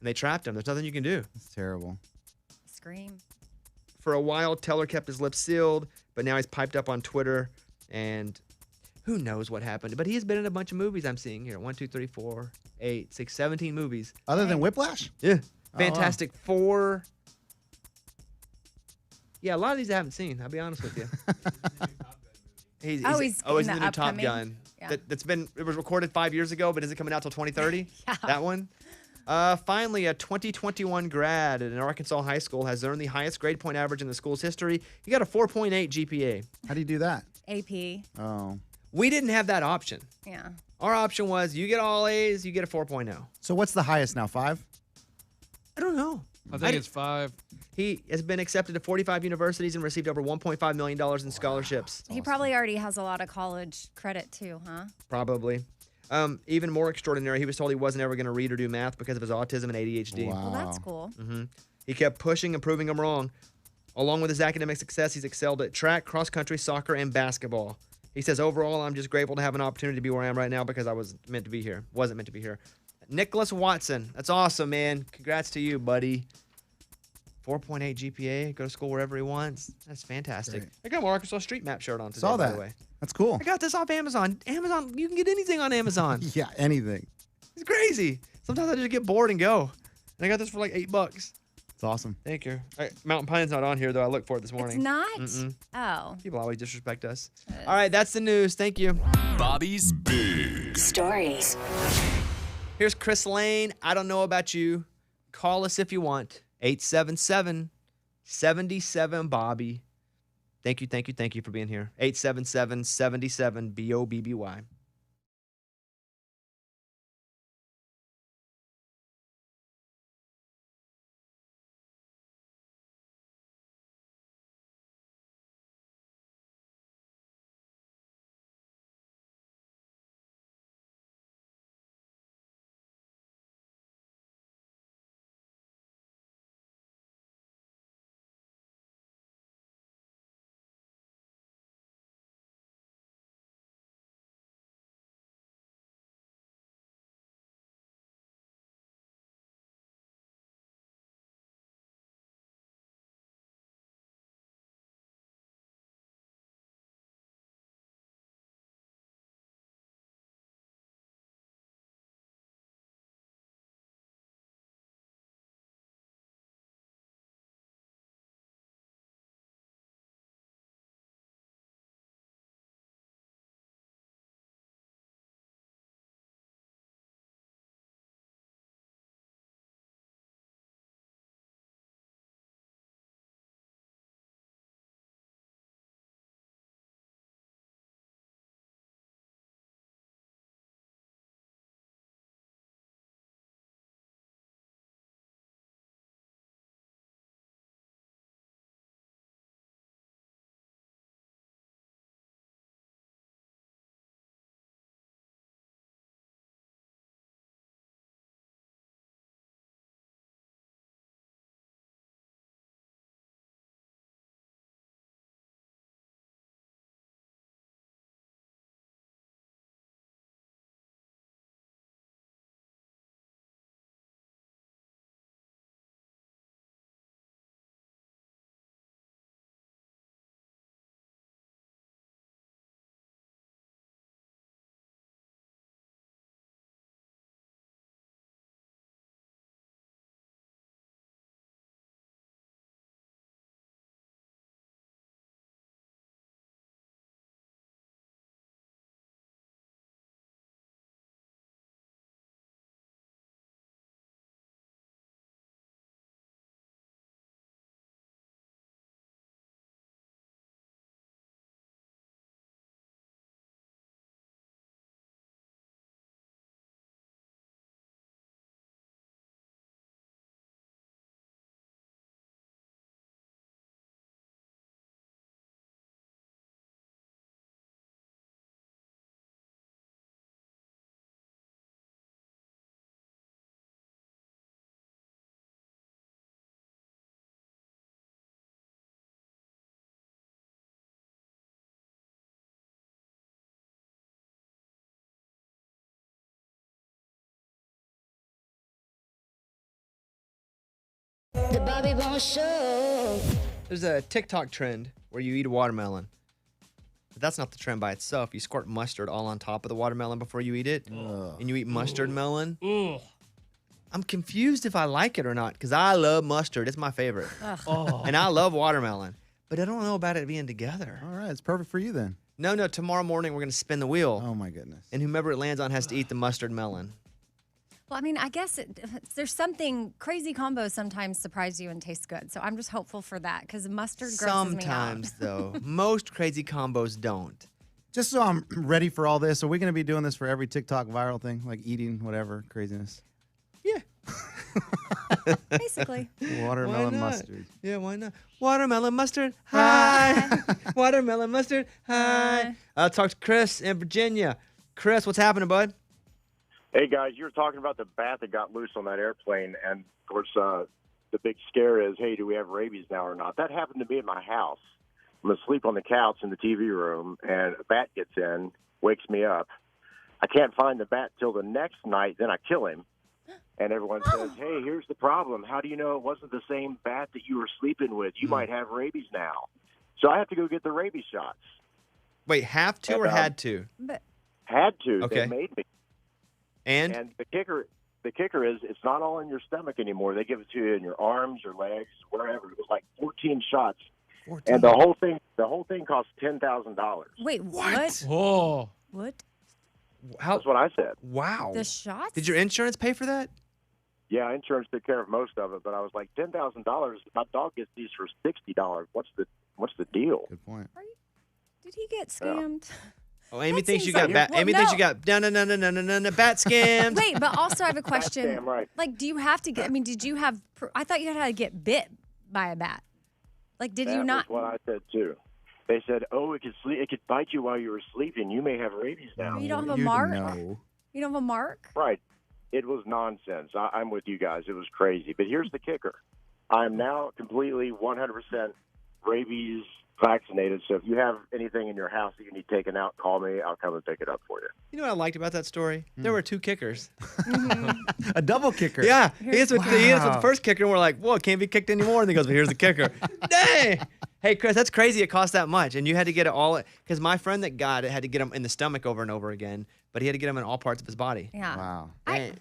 [SPEAKER 1] they trapped him. There's nothing you can do.
[SPEAKER 3] It's terrible.
[SPEAKER 2] Scream.
[SPEAKER 1] For a while, Teller kept his lips sealed, but now he's piped up on Twitter and who knows what happened. But he's been in a bunch of movies I'm seeing here. 1, 2, 3, 4, 8, 6, 17 movies.
[SPEAKER 3] Other than Whiplash?
[SPEAKER 1] Yeah.
[SPEAKER 3] Oh,
[SPEAKER 1] Fantastic Four. Yeah, a lot of these I haven't seen. I'll be honest with you. he's
[SPEAKER 2] in
[SPEAKER 1] in
[SPEAKER 2] the
[SPEAKER 1] the new Top
[SPEAKER 2] upcoming-
[SPEAKER 1] Gun.
[SPEAKER 2] Yeah.
[SPEAKER 1] It was recorded 5 years ago, but is it coming out till 2030?
[SPEAKER 2] Yeah.
[SPEAKER 1] That one. Finally, a 2021 grad at an Arkansas high school has earned the highest grade point average in the school's history. He got a 4.8 GPA.
[SPEAKER 3] How do you do that?
[SPEAKER 2] AP.
[SPEAKER 3] Oh.
[SPEAKER 1] We didn't have that option.
[SPEAKER 2] Yeah.
[SPEAKER 1] Our option was you get all A's, you get a 4.0.
[SPEAKER 3] So what's the highest now? 5?
[SPEAKER 1] I don't know.
[SPEAKER 13] I think it's 5.
[SPEAKER 1] He has been accepted to 45 universities and received over $1.5 million in scholarships.
[SPEAKER 2] He probably already has a lot of college credit too, huh?
[SPEAKER 1] Probably. Even more extraordinary, he was told he wasn't ever going to read or do math because of his autism and ADHD.
[SPEAKER 2] Well, that's cool.
[SPEAKER 1] He kept pushing and proving him wrong. Along with his academic success, he's excelled at track, cross country, soccer, and basketball. He says, overall, I'm just grateful to have an opportunity to be where I am right now because I wasn't meant to be here. Nicholas Watson. That's awesome, man. Congrats to you, buddy. 4.8 GPA. Go to school wherever he wants. That's fantastic.
[SPEAKER 3] Great.
[SPEAKER 1] I got my Arkansas Street Map shirt on today,
[SPEAKER 3] Saw
[SPEAKER 1] by
[SPEAKER 3] that.
[SPEAKER 1] the way.
[SPEAKER 3] That's cool.
[SPEAKER 1] I got this off Amazon. Amazon, you can get anything on Amazon.
[SPEAKER 3] Yeah, anything.
[SPEAKER 1] It's crazy. Sometimes I just get bored and go. And I got this for like $8.
[SPEAKER 3] It's awesome.
[SPEAKER 1] Thank you. All right, Mountain Pine's not on here, though. I looked for it this morning.
[SPEAKER 2] It's not?
[SPEAKER 1] Mm-mm.
[SPEAKER 2] Oh.
[SPEAKER 1] People always disrespect us. All right, that's the news. Thank you.
[SPEAKER 11] Bobby's Big
[SPEAKER 12] Stories.
[SPEAKER 1] Here's Chris Lane. I don't know about you. Call us if you want. 877-77-Bobby. Thank you for being here. 877-77-BOBBY.
[SPEAKER 12] Bobby Bones Show.
[SPEAKER 1] There's a TikTok trend where you eat a watermelon. But that's not the trend by itself. You squirt mustard all on top of the watermelon before you eat it. And you eat mustard melon. I'm confused if I like it or not because I love mustard. It's my favorite. And I love watermelon. But I don't know about it being together.
[SPEAKER 3] All right, it's perfect for you then.
[SPEAKER 1] No, tomorrow morning we're going to spin the wheel.
[SPEAKER 3] Oh, my goodness.
[SPEAKER 1] And whomever it lands on has to eat the mustard melon.
[SPEAKER 2] Well, I mean, I guess there's something crazy combos sometimes surprise you and taste good. So I'm just hopeful for that because mustard grosses me out.
[SPEAKER 1] Sometimes, though. Most crazy combos don't.
[SPEAKER 3] Just so I'm ready for all this, are we going to be doing this for every TikTok viral thing, like eating whatever craziness?
[SPEAKER 1] Yeah.
[SPEAKER 2] Basically.
[SPEAKER 3] Watermelon mustard.
[SPEAKER 1] Yeah, why not? Watermelon mustard, hi. Watermelon mustard, hi. I'll talk to Chris in Virginia. Chris, what's happening, bud?
[SPEAKER 14] Hey, guys, you were talking about the bat that got loose on that airplane, and, of course, the big scare is, hey, do we have rabies now or not? That happened to me at my house. I'm asleep on the couch in the TV room, and a bat gets in, wakes me up. I can't find the bat till the next night, then I kill him. And everyone says, hey, here's the problem. How do you know it wasn't the same bat that you were sleeping with? You might have rabies now. So I have to go get the rabies shots.
[SPEAKER 1] Wait, have to or had to?
[SPEAKER 14] Had to.
[SPEAKER 1] Okay.
[SPEAKER 14] They made me.
[SPEAKER 1] And
[SPEAKER 14] the kicker is it's not all in your stomach anymore. They give it to you in your arms, your legs, wherever. It was like 14 shots. 14. And the whole thing cost $10,000.
[SPEAKER 2] Wait, what?
[SPEAKER 13] Whoa.
[SPEAKER 2] What?
[SPEAKER 14] That's what I said.
[SPEAKER 1] Wow.
[SPEAKER 2] The shots?
[SPEAKER 1] Did your insurance pay for that?
[SPEAKER 14] Yeah, insurance took care of most of it, but I was like, $10,000. My dog gets these for $60. What's the deal?
[SPEAKER 3] Good point.
[SPEAKER 2] Did he get scammed?
[SPEAKER 1] Oh, Amy
[SPEAKER 2] That
[SPEAKER 1] thinks you
[SPEAKER 2] seems
[SPEAKER 1] got
[SPEAKER 2] like-
[SPEAKER 1] bat. Amy
[SPEAKER 2] well,
[SPEAKER 1] thinks
[SPEAKER 2] no.
[SPEAKER 1] you got no bat scammed.
[SPEAKER 2] Wait, but also I have a question.
[SPEAKER 14] Damn right.
[SPEAKER 2] Like, do you have to get? I mean, did you have? I thought you had to get bit by a bat. Like, did
[SPEAKER 14] That
[SPEAKER 2] you not?
[SPEAKER 14] was what I said too. They said, "Oh, it could bite you while you were sleeping. You may have rabies now."
[SPEAKER 2] You don't have a mark.
[SPEAKER 3] No.
[SPEAKER 2] You don't have a mark.
[SPEAKER 14] Right. It was nonsense. I'm with you guys. It was crazy. But here's the kicker. I'm now completely 100% rabies vaccinated. So if you have anything in your house that you need taken out, call me. I'll come and pick it up for you.
[SPEAKER 1] You know what I liked about that story? There were two kickers.
[SPEAKER 3] A double kicker.
[SPEAKER 1] Yeah. He hits with the first kicker, and we're like, whoa, it can't be kicked anymore. And he goes, but here's the kicker. Dang. Hey, Chris, that's crazy. It cost that much. And you had to get it all, because my friend that got it had to get him in the stomach over and over again, but he had to get him in all parts of his body.
[SPEAKER 2] Yeah.
[SPEAKER 3] Wow.
[SPEAKER 2] I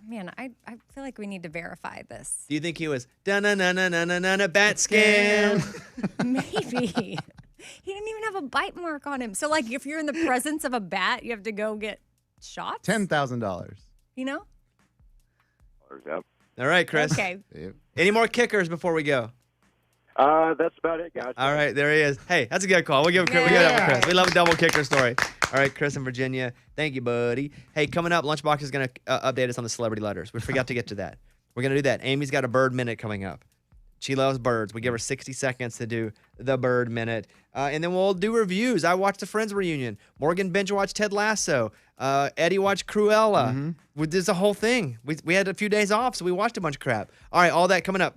[SPEAKER 2] feel like we need to verify this.
[SPEAKER 1] Do you think he was, da-na-na-na-na-na-na, bat scam?
[SPEAKER 2] Maybe. He didn't even have a bite mark on him. So, like, if you're in the presence of a bat, you have to go get shots?
[SPEAKER 3] $10,000.
[SPEAKER 2] You know?
[SPEAKER 14] Yep.
[SPEAKER 1] All right, Chris.
[SPEAKER 2] Okay.
[SPEAKER 3] Yep.
[SPEAKER 1] Any more kickers before we go?
[SPEAKER 14] That's about it, guys.
[SPEAKER 1] All right, there he is. Hey, that's a good call. We give it up for Chris. We love a double kicker story. All right, Chris in Virginia. Thank you, buddy. Hey, coming up, Lunchbox is going to update us on the celebrity letters. We forgot to get to that. We're going to do that. Amy's got a bird minute coming up. She loves birds. We give her 60 seconds to do the bird minute. And then we'll do reviews. I watched the Friends reunion. Morgan binge watched Ted Lasso. Eddie watched Cruella. There's a whole thing. We had a few days off, so we watched a bunch of crap. All right, all that coming up.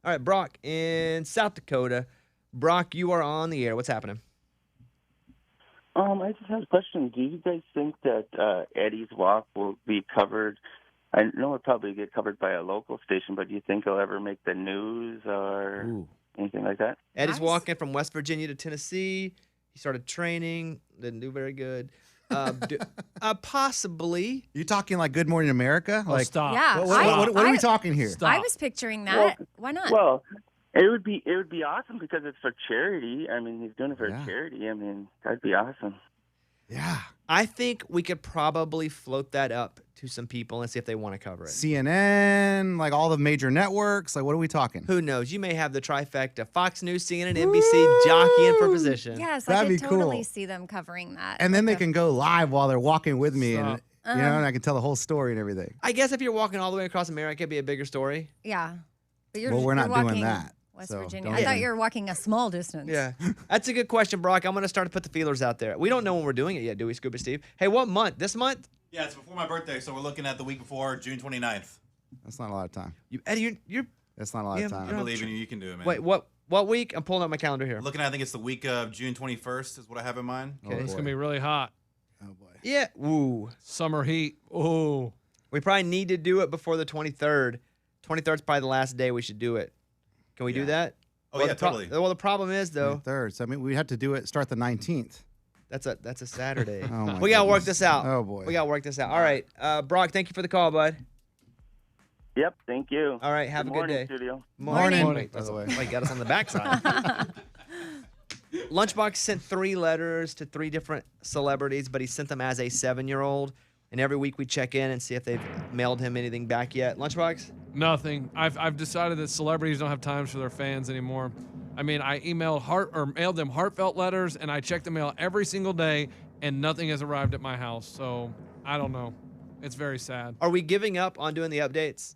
[SPEAKER 1] All right, Brock in South Dakota. Brock, you are on the air. What's happening?
[SPEAKER 15] I just have a question. Do you guys think that Eddie's walk will be covered? I know it'll probably get covered by a local station, but do you think it'll ever make the news or anything like that?
[SPEAKER 1] Eddie's walking from West Virginia to Tennessee. He started training. Didn't do very good. Possibly.
[SPEAKER 3] You talking like Good Morning America?
[SPEAKER 13] Oh,
[SPEAKER 3] Like,
[SPEAKER 13] stop.
[SPEAKER 2] Yeah,
[SPEAKER 3] What are we talking here?
[SPEAKER 2] I was picturing that. Why not?
[SPEAKER 15] Well, it would be awesome because it's for charity. I mean, he's doing it for charity. I mean, that'd be awesome.
[SPEAKER 3] Yeah.
[SPEAKER 1] I think we could probably float that up to some people and see if they want to cover it.
[SPEAKER 3] CNN, like all the major networks. Like, what are we talking?
[SPEAKER 1] Who knows? You may have the trifecta: Fox News, CNN, NBC, jockeying for position.
[SPEAKER 2] Yes,
[SPEAKER 3] That'd
[SPEAKER 2] I could
[SPEAKER 3] be
[SPEAKER 2] totally
[SPEAKER 3] cool.
[SPEAKER 2] see them covering that.
[SPEAKER 3] And then they can go live while they're walking with me, and
[SPEAKER 2] Stop.
[SPEAKER 3] you know, and I can tell the whole story and everything.
[SPEAKER 1] I guess if you're walking all the way across America, it'd be a bigger story.
[SPEAKER 2] Yeah. But you're,
[SPEAKER 3] Well, we're not
[SPEAKER 2] you're
[SPEAKER 3] doing
[SPEAKER 2] walking
[SPEAKER 3] that,
[SPEAKER 2] West
[SPEAKER 3] so
[SPEAKER 2] Virginia.
[SPEAKER 3] don't
[SPEAKER 2] I thought
[SPEAKER 3] even-
[SPEAKER 2] you were walking a small distance.
[SPEAKER 1] Yeah. That's a good question, Brock. I'm going to start to put the feelers out there. We don't know when we're doing it yet, do we, Scuba Steve? Hey, what month? This month?
[SPEAKER 16] Yeah, it's before my birthday, so we're looking at the week before, June 29th.
[SPEAKER 3] That's not a lot of time.
[SPEAKER 1] Eddie, you're
[SPEAKER 3] That's not a lot of time.
[SPEAKER 16] I believe in you. You can do it, man.
[SPEAKER 1] Wait, what week? I'm pulling up my calendar here.
[SPEAKER 16] Looking at, I think it's the week of June 21st is what I have in mind.
[SPEAKER 1] Okay.
[SPEAKER 13] It's going to be really hot.
[SPEAKER 3] Oh, boy.
[SPEAKER 1] Yeah. Ooh.
[SPEAKER 13] Summer heat. Ooh.
[SPEAKER 1] We probably need to do it before the 23rd. 23rd is probably the last day we should do it. Can we do that?
[SPEAKER 16] Oh, yeah, totally.
[SPEAKER 1] Well, the problem is, though.
[SPEAKER 3] 23rd. So, I mean, we have to do it, start the 19th.
[SPEAKER 1] That's a Saturday.
[SPEAKER 3] Oh, my
[SPEAKER 1] we got to work
[SPEAKER 3] goodness.
[SPEAKER 1] this out.
[SPEAKER 3] Oh, boy.
[SPEAKER 1] We got to work this out. All right. Brock, thank you for the call, bud.
[SPEAKER 15] Yep, thank you.
[SPEAKER 1] All right, have
[SPEAKER 15] Good
[SPEAKER 1] a good
[SPEAKER 15] morning,
[SPEAKER 1] day.
[SPEAKER 15] Studio.
[SPEAKER 3] Morning.
[SPEAKER 1] Wait,
[SPEAKER 3] By the way.
[SPEAKER 1] Wait, got us on the backside. Lunchbox sent 3 letters to 3 different celebrities, but he sent them as a 7-year-old. And every week we check in and see if they've mailed him anything back yet. Lunchbox?
[SPEAKER 13] Nothing. I've decided that celebrities don't have times for their fans anymore. I mean, I mailed them heartfelt letters, and I check the mail every single day, and nothing has arrived at my house. So I don't know. It's very sad.
[SPEAKER 1] Are we giving up on doing the updates?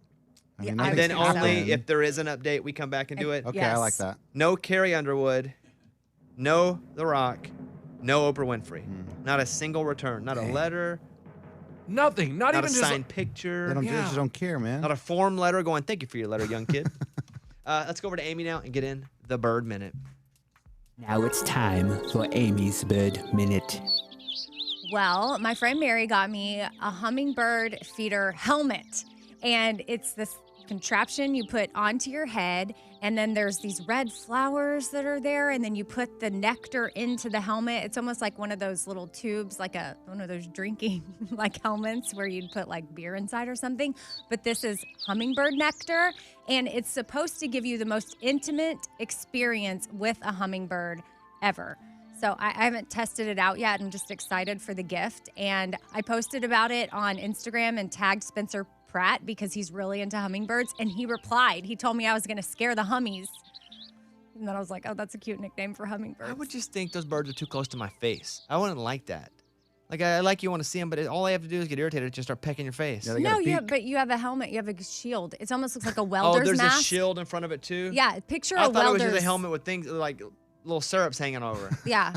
[SPEAKER 3] I mean,
[SPEAKER 1] And then
[SPEAKER 3] nothing's
[SPEAKER 1] only
[SPEAKER 3] happening.
[SPEAKER 1] if there is an update, we come back and do it?
[SPEAKER 3] Okay, I like that.
[SPEAKER 1] No Carrie Underwood. No The Rock. No Oprah Winfrey.
[SPEAKER 3] Hmm.
[SPEAKER 1] Not a single return. Not a letter.
[SPEAKER 13] Nothing. Not even
[SPEAKER 1] a
[SPEAKER 13] just
[SPEAKER 1] signed picture.
[SPEAKER 3] They just don't care, man.
[SPEAKER 1] Not a form letter going, thank you for your letter, young kid. Let's go over to Amy now and get in the Bird Minute.
[SPEAKER 17] Now it's time for Amy's Bird Minute.
[SPEAKER 2] Well, my friend Mary got me a hummingbird feeder helmet. And it's this contraption you put onto your head. And then there's these red flowers that are there. And then you put the nectar into the helmet. It's almost like one of those little tubes, like one of those drinking like helmets where you'd put like beer inside or something. But this is hummingbird nectar. And it's supposed to give you the most intimate experience with a hummingbird ever. So I haven't tested it out yet. I'm just excited for the gift. And I posted about it on Instagram and tagged Spencer Pratt because he's really into hummingbirds. And he replied. He told me I was going to scare the hummies. And then I was like, oh, that's a cute nickname for hummingbirds.
[SPEAKER 1] I would just think those birds are too close to my face. I wouldn't like that. Like, I like you want to see them, but all I have to do is get irritated and just start pecking your face.
[SPEAKER 2] But you have a helmet. You have a shield. It almost looks like a welder's
[SPEAKER 1] there's
[SPEAKER 2] mask.
[SPEAKER 1] a shield in front of it, too?
[SPEAKER 2] Yeah, picture
[SPEAKER 1] I
[SPEAKER 2] a
[SPEAKER 1] thought it was
[SPEAKER 2] welder's.
[SPEAKER 1] just a helmet with things like little syrups hanging over.
[SPEAKER 2] Yeah.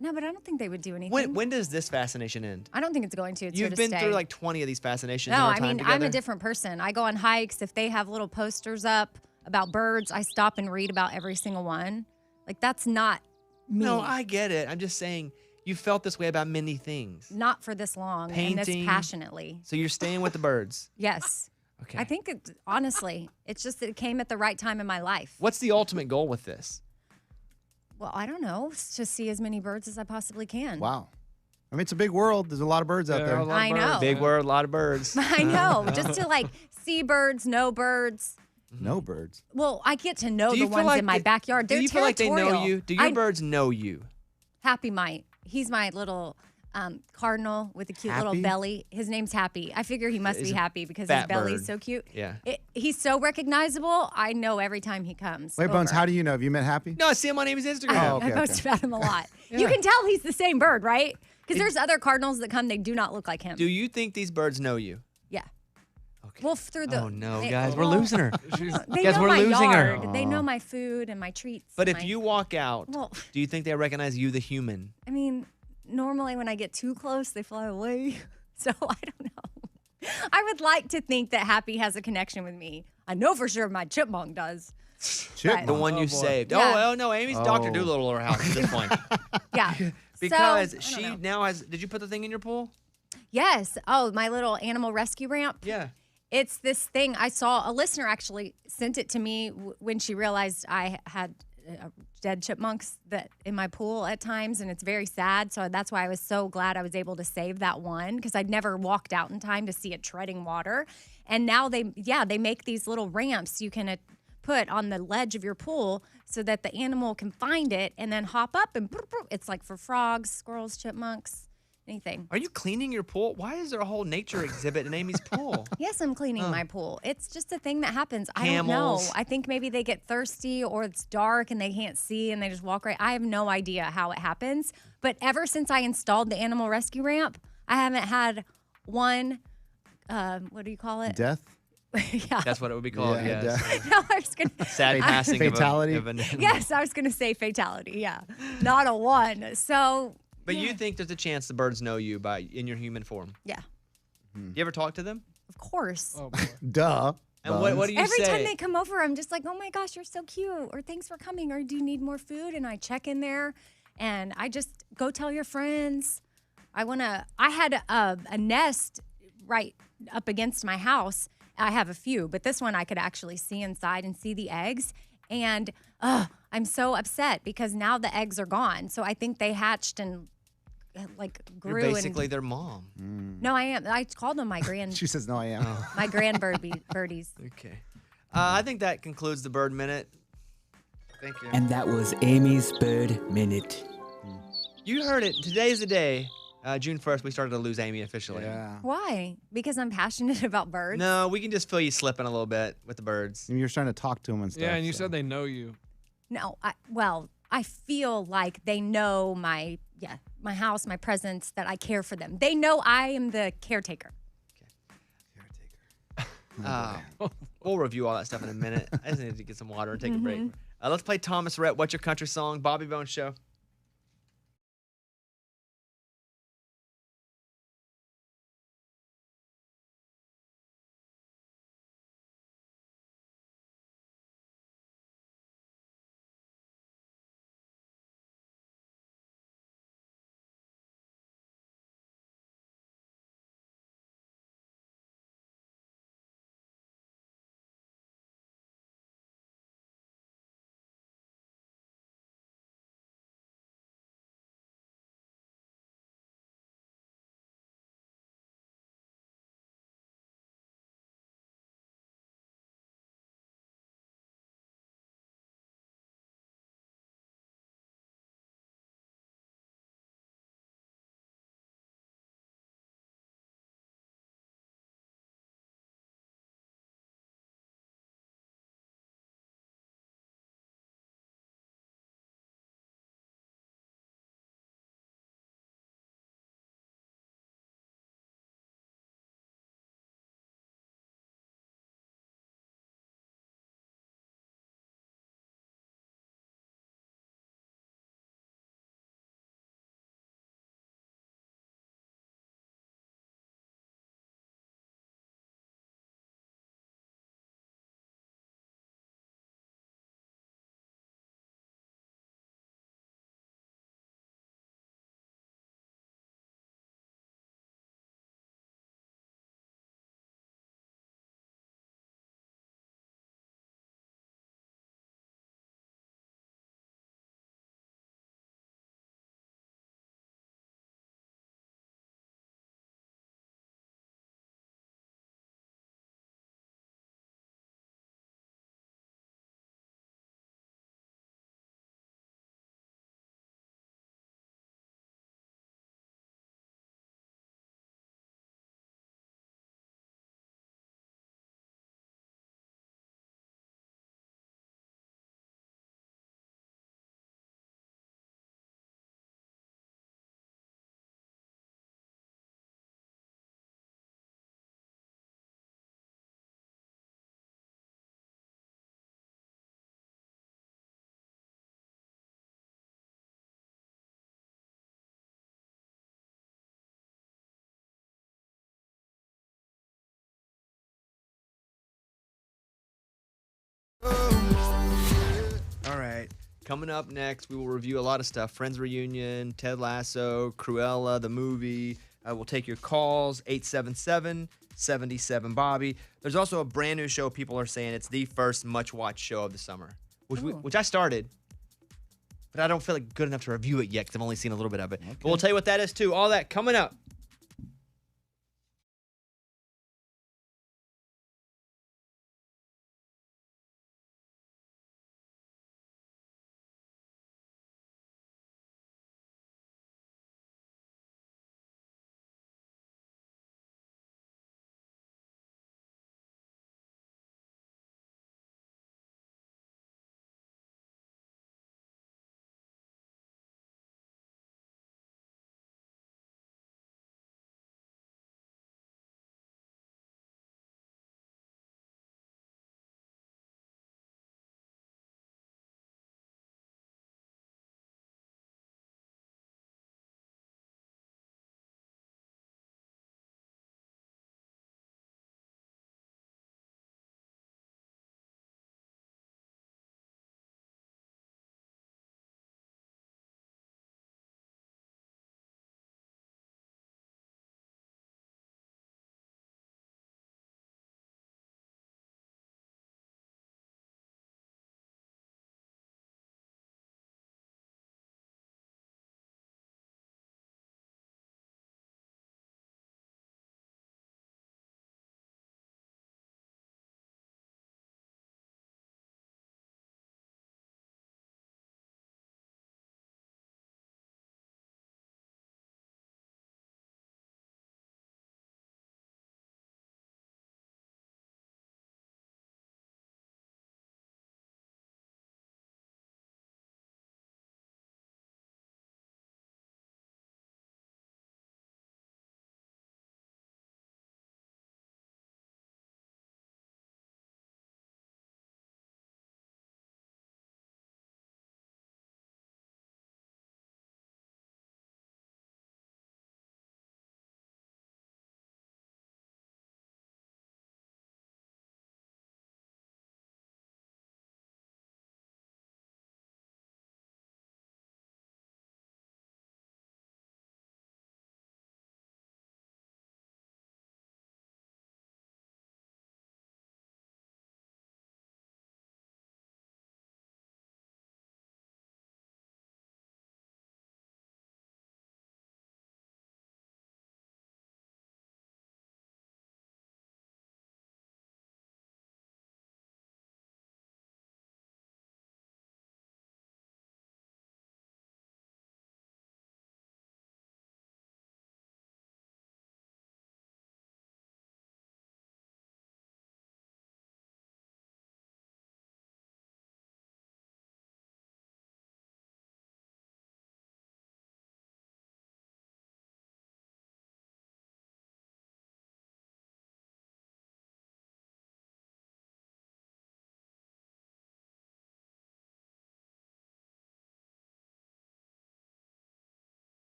[SPEAKER 2] No, but I don't think they would do anything.
[SPEAKER 1] When does this fascination end?
[SPEAKER 2] I don't think it's going to. It's
[SPEAKER 1] You've
[SPEAKER 2] here to
[SPEAKER 1] been
[SPEAKER 2] stay.
[SPEAKER 1] through like 20 of these fascinations in
[SPEAKER 2] No,
[SPEAKER 1] our
[SPEAKER 2] I
[SPEAKER 1] time
[SPEAKER 2] mean,
[SPEAKER 1] together.
[SPEAKER 2] I'm a different person. I go on hikes. If they have little posters up about birds, I stop and read about every single one. Like, that's not me.
[SPEAKER 1] No, I get it. I'm just saying you felt this way about many things.
[SPEAKER 2] Not for this long and this
[SPEAKER 1] Painting.
[SPEAKER 2] passionately.
[SPEAKER 1] So you're staying with the birds.
[SPEAKER 2] Yes.
[SPEAKER 1] Okay.
[SPEAKER 2] I think, honestly, it's just that it came at the right time in my life.
[SPEAKER 1] What's the ultimate goal with this?
[SPEAKER 2] Well, I don't know. It's to see as many birds as I possibly can.
[SPEAKER 3] Wow. I mean, it's a big world. There's a lot of birds out there.
[SPEAKER 2] I know.
[SPEAKER 1] Big word, a lot of birds.
[SPEAKER 2] I know. Just to like see birds, know birds.
[SPEAKER 3] No birds.
[SPEAKER 2] Well, I get to know
[SPEAKER 1] Do
[SPEAKER 2] the
[SPEAKER 1] you feel
[SPEAKER 2] ones
[SPEAKER 1] like
[SPEAKER 2] in my backyard. They're
[SPEAKER 1] Do you feel like they know
[SPEAKER 2] territorial.
[SPEAKER 1] you? Do your birds know you?
[SPEAKER 2] Happy might. He's my little cardinal with a cute little
[SPEAKER 1] Happy?
[SPEAKER 2] belly. His name's Happy. I figure he must
[SPEAKER 1] He's
[SPEAKER 2] be
[SPEAKER 1] a
[SPEAKER 2] happy because his
[SPEAKER 1] fat
[SPEAKER 2] belly's
[SPEAKER 1] bird.
[SPEAKER 2] so cute.
[SPEAKER 1] Yeah.
[SPEAKER 2] He's so recognizable. I know every time he comes.
[SPEAKER 3] Wait, Bones,
[SPEAKER 2] over.
[SPEAKER 3] how do you know? Have you met Happy?
[SPEAKER 1] No, I see him on Amy's Instagram.
[SPEAKER 3] Oh, okay,
[SPEAKER 2] I post
[SPEAKER 3] okay.
[SPEAKER 2] about him a lot.
[SPEAKER 1] Yeah.
[SPEAKER 2] You can tell he's the same bird, right? Because there's other cardinals that come, they do not look like him.
[SPEAKER 1] Do you think these birds know you?
[SPEAKER 2] Yeah. Well, through the.
[SPEAKER 1] Oh, no,
[SPEAKER 2] they-
[SPEAKER 1] guys, we're
[SPEAKER 2] well,
[SPEAKER 1] losing her.
[SPEAKER 2] They
[SPEAKER 1] Guys,
[SPEAKER 2] know
[SPEAKER 1] we're
[SPEAKER 2] my
[SPEAKER 1] losing her.
[SPEAKER 2] yard. They know my food and my treats.
[SPEAKER 1] But
[SPEAKER 2] and
[SPEAKER 1] if
[SPEAKER 2] my-
[SPEAKER 1] you walk out,
[SPEAKER 2] Well-
[SPEAKER 1] do you think they recognize you, the human?
[SPEAKER 2] I mean, normally when I get too close, they fly away. So I don't know. I would like to think that Happy has a connection with me. I know for sure my chipmunk does.
[SPEAKER 3] Chipmunk.
[SPEAKER 1] The one you saved.
[SPEAKER 2] Yeah.
[SPEAKER 1] Oh no, Amy's Dr. Doolittle at her house at this point.
[SPEAKER 2] Yeah.
[SPEAKER 1] Because
[SPEAKER 2] So, I
[SPEAKER 1] she
[SPEAKER 2] don't know.
[SPEAKER 1] now has. Did you put the thing in your pool?
[SPEAKER 2] Yes. Oh, my little animal rescue ramp.
[SPEAKER 1] Yeah.
[SPEAKER 2] It's this thing I saw. A listener actually sent it to me when she realized I had dead chipmunks that in my pool at times, and it's very sad. So that's why I was so glad I was able to save that one, because I'd never walked out in time to see it treading water. And now they make these little ramps you can put on the ledge of your pool so that the animal can find it and then hop up and it's like for frogs, squirrels, chipmunks. Anything.
[SPEAKER 1] Are you cleaning your pool? Why is there a whole nature exhibit in Amy's pool?
[SPEAKER 2] Yes, I'm cleaning my pool. It's just a thing that happens. I don't
[SPEAKER 1] Camels.
[SPEAKER 2] know. I think maybe they get thirsty or it's dark and they can't see and they just walk right. I have no idea how it happens. But ever since I installed the animal rescue ramp, I haven't had one, what do you call it?
[SPEAKER 3] Death?
[SPEAKER 2] Yeah.
[SPEAKER 1] That's what it would be called. Yes.
[SPEAKER 2] No, I was gonna
[SPEAKER 1] Sad passing
[SPEAKER 3] Fatality.
[SPEAKER 1] of an animal.
[SPEAKER 2] Yes, I was gonna say fatality. Yeah, not a one. So.
[SPEAKER 1] But you think there's a chance the birds know you in your human form?
[SPEAKER 2] Yeah.
[SPEAKER 1] Do you ever talk to them?
[SPEAKER 2] Of course.
[SPEAKER 13] Oh, boy.
[SPEAKER 3] Duh.
[SPEAKER 1] And what do you
[SPEAKER 2] Every
[SPEAKER 1] say?
[SPEAKER 2] time they come over, I'm just like, oh my gosh, you're so cute, or thanks for coming, or do you need more food? And I check in there, and I just go tell your friends. I had a nest right up against my house. I have a few, but this one I could actually see inside and see the eggs. And I'm so upset because now the eggs are gone. So I think they hatched and grew.
[SPEAKER 1] You're basically their mom.
[SPEAKER 2] No, I am. I called them my grand.
[SPEAKER 3] She says, no, I am.
[SPEAKER 2] My birdies.
[SPEAKER 1] Okay. I think that concludes the bird minute. Thank you.
[SPEAKER 17] And that was Amy's Bird Minute.
[SPEAKER 1] You heard it. Today's the day. June 1st, we started to lose Amy officially.
[SPEAKER 3] Yeah.
[SPEAKER 2] Why? Because I'm passionate about birds.
[SPEAKER 1] No, we can just feel you slipping a little bit with the birds.
[SPEAKER 3] And you're trying to talk to them and stuff.
[SPEAKER 13] Yeah, and you said they know you.
[SPEAKER 2] No, I feel like they know my house, my presence, that I care for them. They know I am the caretaker.
[SPEAKER 1] We'll review all that stuff in a minute. I just need to get some water and take a break. Let's play Thomas Rhett, What's Your Country Song? Bobby Bones Show. All right. Coming up next, we will review a lot of stuff. Friends Reunion, Ted Lasso, Cruella, the movie. We'll take your calls, 877-77-BOBBY. There's also a brand new show people are saying it's the first much-watched show of the summer, which I started, but I don't feel like good enough to review it yet because I've only seen a little bit of it. Okay. But we'll tell you what that is, too. All that coming up.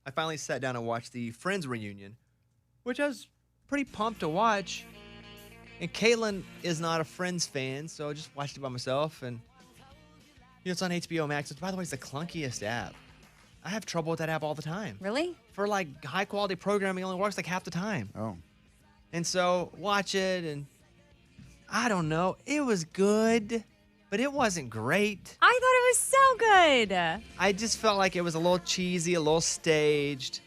[SPEAKER 1] I finally sat down and watched the Friends reunion, which I was pretty pumped to watch. And Caitlin is not a Friends fan, so I just watched it by myself. And it's on HBO Max. Which, by the way, it's the clunkiest app. I have trouble with that app all the time.
[SPEAKER 2] Really?
[SPEAKER 1] For like high quality programming, it only works like half the time.
[SPEAKER 3] Oh.
[SPEAKER 1] And so watch it, and I don't know. It was good, but it wasn't great.
[SPEAKER 2] I thought it was so good.
[SPEAKER 1] I just felt like it was a little cheesy, a little staged.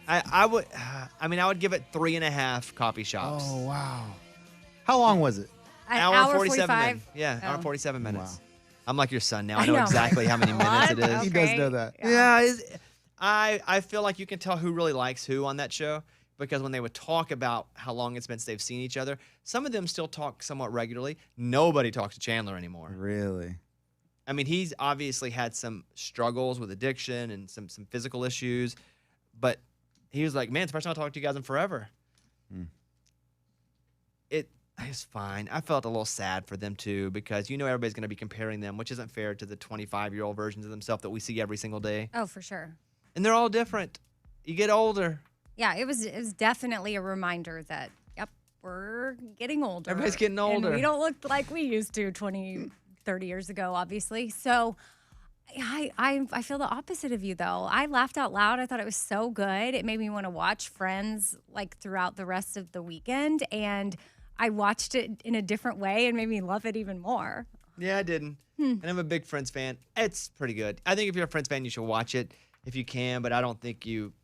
[SPEAKER 1] I would give it 3.5 coffee shops.
[SPEAKER 3] Oh, wow. How long was it?
[SPEAKER 1] Hour and 47
[SPEAKER 2] 45?
[SPEAKER 1] minutes. Yeah, hour and 47 minutes.
[SPEAKER 3] Wow.
[SPEAKER 1] I'm like your son now.
[SPEAKER 2] I
[SPEAKER 1] I know
[SPEAKER 2] know.
[SPEAKER 1] exactly how many minutes it is.
[SPEAKER 2] What?
[SPEAKER 3] He does
[SPEAKER 2] Okay.
[SPEAKER 3] know that.
[SPEAKER 1] Yeah, I feel like you can tell who really likes who on that show because when they would talk about how long it's been since they've seen each other, some of them still talk somewhat regularly. Nobody talks to Chandler anymore.
[SPEAKER 3] Really?
[SPEAKER 1] I mean, he's obviously had some struggles with addiction and some physical issues, but he was like, man, it's the first time I talked to you guys in forever. It's fine. I felt a little sad for them too because everybody's going to be comparing them, which isn't fair to the 25-year-old versions of themselves that we see every single day.
[SPEAKER 2] Oh, for sure.
[SPEAKER 1] And they're all different. You get older.
[SPEAKER 2] Yeah, it was definitely a reminder that, yep, we're getting older.
[SPEAKER 1] Everybody's getting older.
[SPEAKER 2] And we don't look like we used to 20, 30 years ago, obviously. So I feel the opposite of you, though. I laughed out loud. I thought it was so good. It made me want to watch Friends like throughout the rest of the weekend. And I watched it in a different way and made me love it even more.
[SPEAKER 1] Yeah, I didn't. And I'm a big Friends fan. It's pretty good. I think if you're a Friends fan, you should watch it if you can, but I don't think you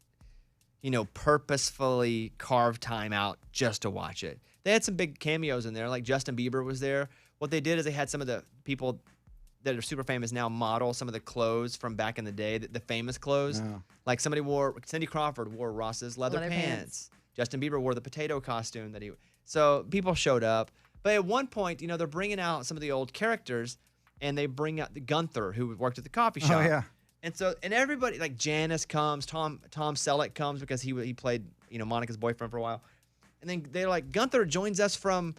[SPEAKER 1] purposefully carve time out just to watch it. They had some big cameos in there, like Justin Bieber was there. What they did is they had some of the people that are super famous now model some of the clothes from back in the day, the famous clothes.
[SPEAKER 3] Oh.
[SPEAKER 1] Like Cindy Crawford wore Ross's leather pants. Justin Bieber wore the potato costume so people showed up. But at one point, they're bringing out some of the old characters, and they bring out the Gunther, who worked at the coffee shop.
[SPEAKER 3] Oh, yeah.
[SPEAKER 1] And everybody, like Janice comes, Tom Selleck comes because he played, Monica's boyfriend for a while. And then they're like, Gunther joins us from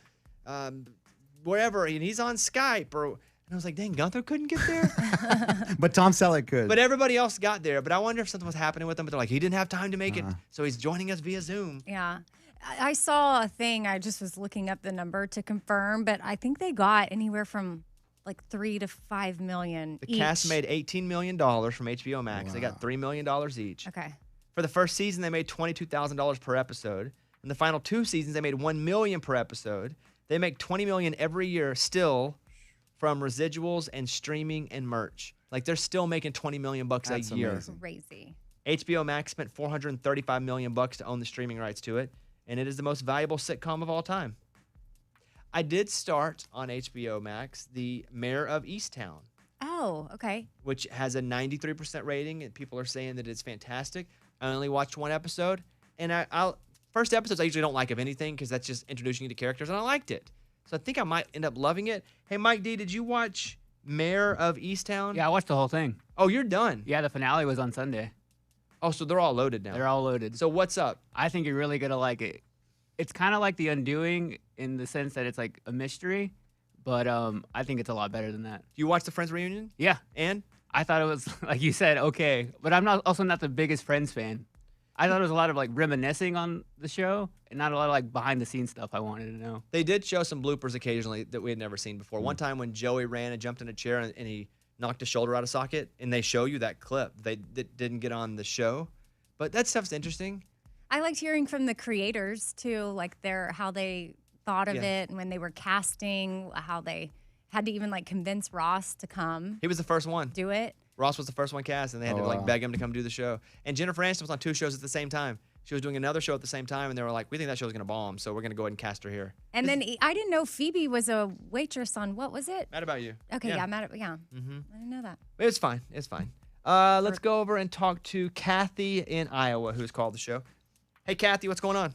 [SPEAKER 1] wherever, and he's on Skype. And I was like, dang, Gunther couldn't get there?
[SPEAKER 3] But Tom Selleck could.
[SPEAKER 1] But everybody else got there. But I wonder if something was happening with him. But they're like, he didn't have time to make it, so he's joining us via Zoom.
[SPEAKER 2] Yeah. I saw a thing. I just was looking up the number to confirm, but I think they got anywhere from like $3 to $5 million
[SPEAKER 1] The
[SPEAKER 2] each.
[SPEAKER 1] cast made $18 million from HBO Max. They got $3 million each.
[SPEAKER 2] Okay.
[SPEAKER 1] For the first season, they made $22,000 per episode. In the final 2 seasons, they made $1 million per episode. They make $20 million every year still from residuals and streaming and merch. Like they're still making $20 million a year.
[SPEAKER 3] Amazing.
[SPEAKER 2] Crazy.
[SPEAKER 1] HBO Max spent $435 million to own the streaming rights to it, and it is the most valuable sitcom of all time. I did start on HBO Max the Mayor of Easttown,
[SPEAKER 2] Oh, okay.
[SPEAKER 1] which has a 93% rating, and people are saying that it's fantastic. I only watched one episode, and first episodes I usually don't like of anything because that's just introducing you to characters, and I liked it. So I think I might end up loving it. Hey, Mike D, did you watch Mayor of Easttown?
[SPEAKER 17] Yeah, I watched the whole thing.
[SPEAKER 1] Oh, you're done?
[SPEAKER 17] Yeah, the finale was on Sunday.
[SPEAKER 1] Oh, so they're all loaded now.
[SPEAKER 17] They're all loaded.
[SPEAKER 1] So what's up?
[SPEAKER 17] I think you're really gonna like it. It's kind of like The Undoing in the sense that it's like a mystery, but I think it's a lot better than that.
[SPEAKER 1] You watched the Friends reunion?
[SPEAKER 17] Yeah.
[SPEAKER 1] And?
[SPEAKER 17] I thought it was, like you said, okay. But I'm also not the biggest Friends fan. I thought there was a lot of like reminiscing on the show and not a lot of like behind the scenes stuff I wanted to know.
[SPEAKER 1] They did show some bloopers occasionally that we had never seen before. One time when Joey ran and jumped in a chair and he knocked his shoulder out of socket, and they show you that clip. They didn't get on the show. But that stuff's interesting.
[SPEAKER 2] I liked hearing from the creators too, like how they thought of it, and when they were casting, how they had to even like convince Ross to come.
[SPEAKER 1] He was the first one.
[SPEAKER 2] Do it.
[SPEAKER 1] Ross was the first one cast, and they had to like beg him to come do the show. And Jennifer Aniston was on 2 shows at the same time. She was doing another show at the same time, and they were like, "We think that show's gonna bomb, so we're gonna go ahead and cast her here."
[SPEAKER 2] And then I didn't know Phoebe was a waitress on what was it?
[SPEAKER 1] Mad About You.
[SPEAKER 2] Okay, yeah, Mad About
[SPEAKER 1] Mm-hmm.
[SPEAKER 2] I didn't know that.
[SPEAKER 1] It's fine. It's fine. Let's go over and talk to Kathy in Iowa, who's called the show. Hey, Kathy, what's going on?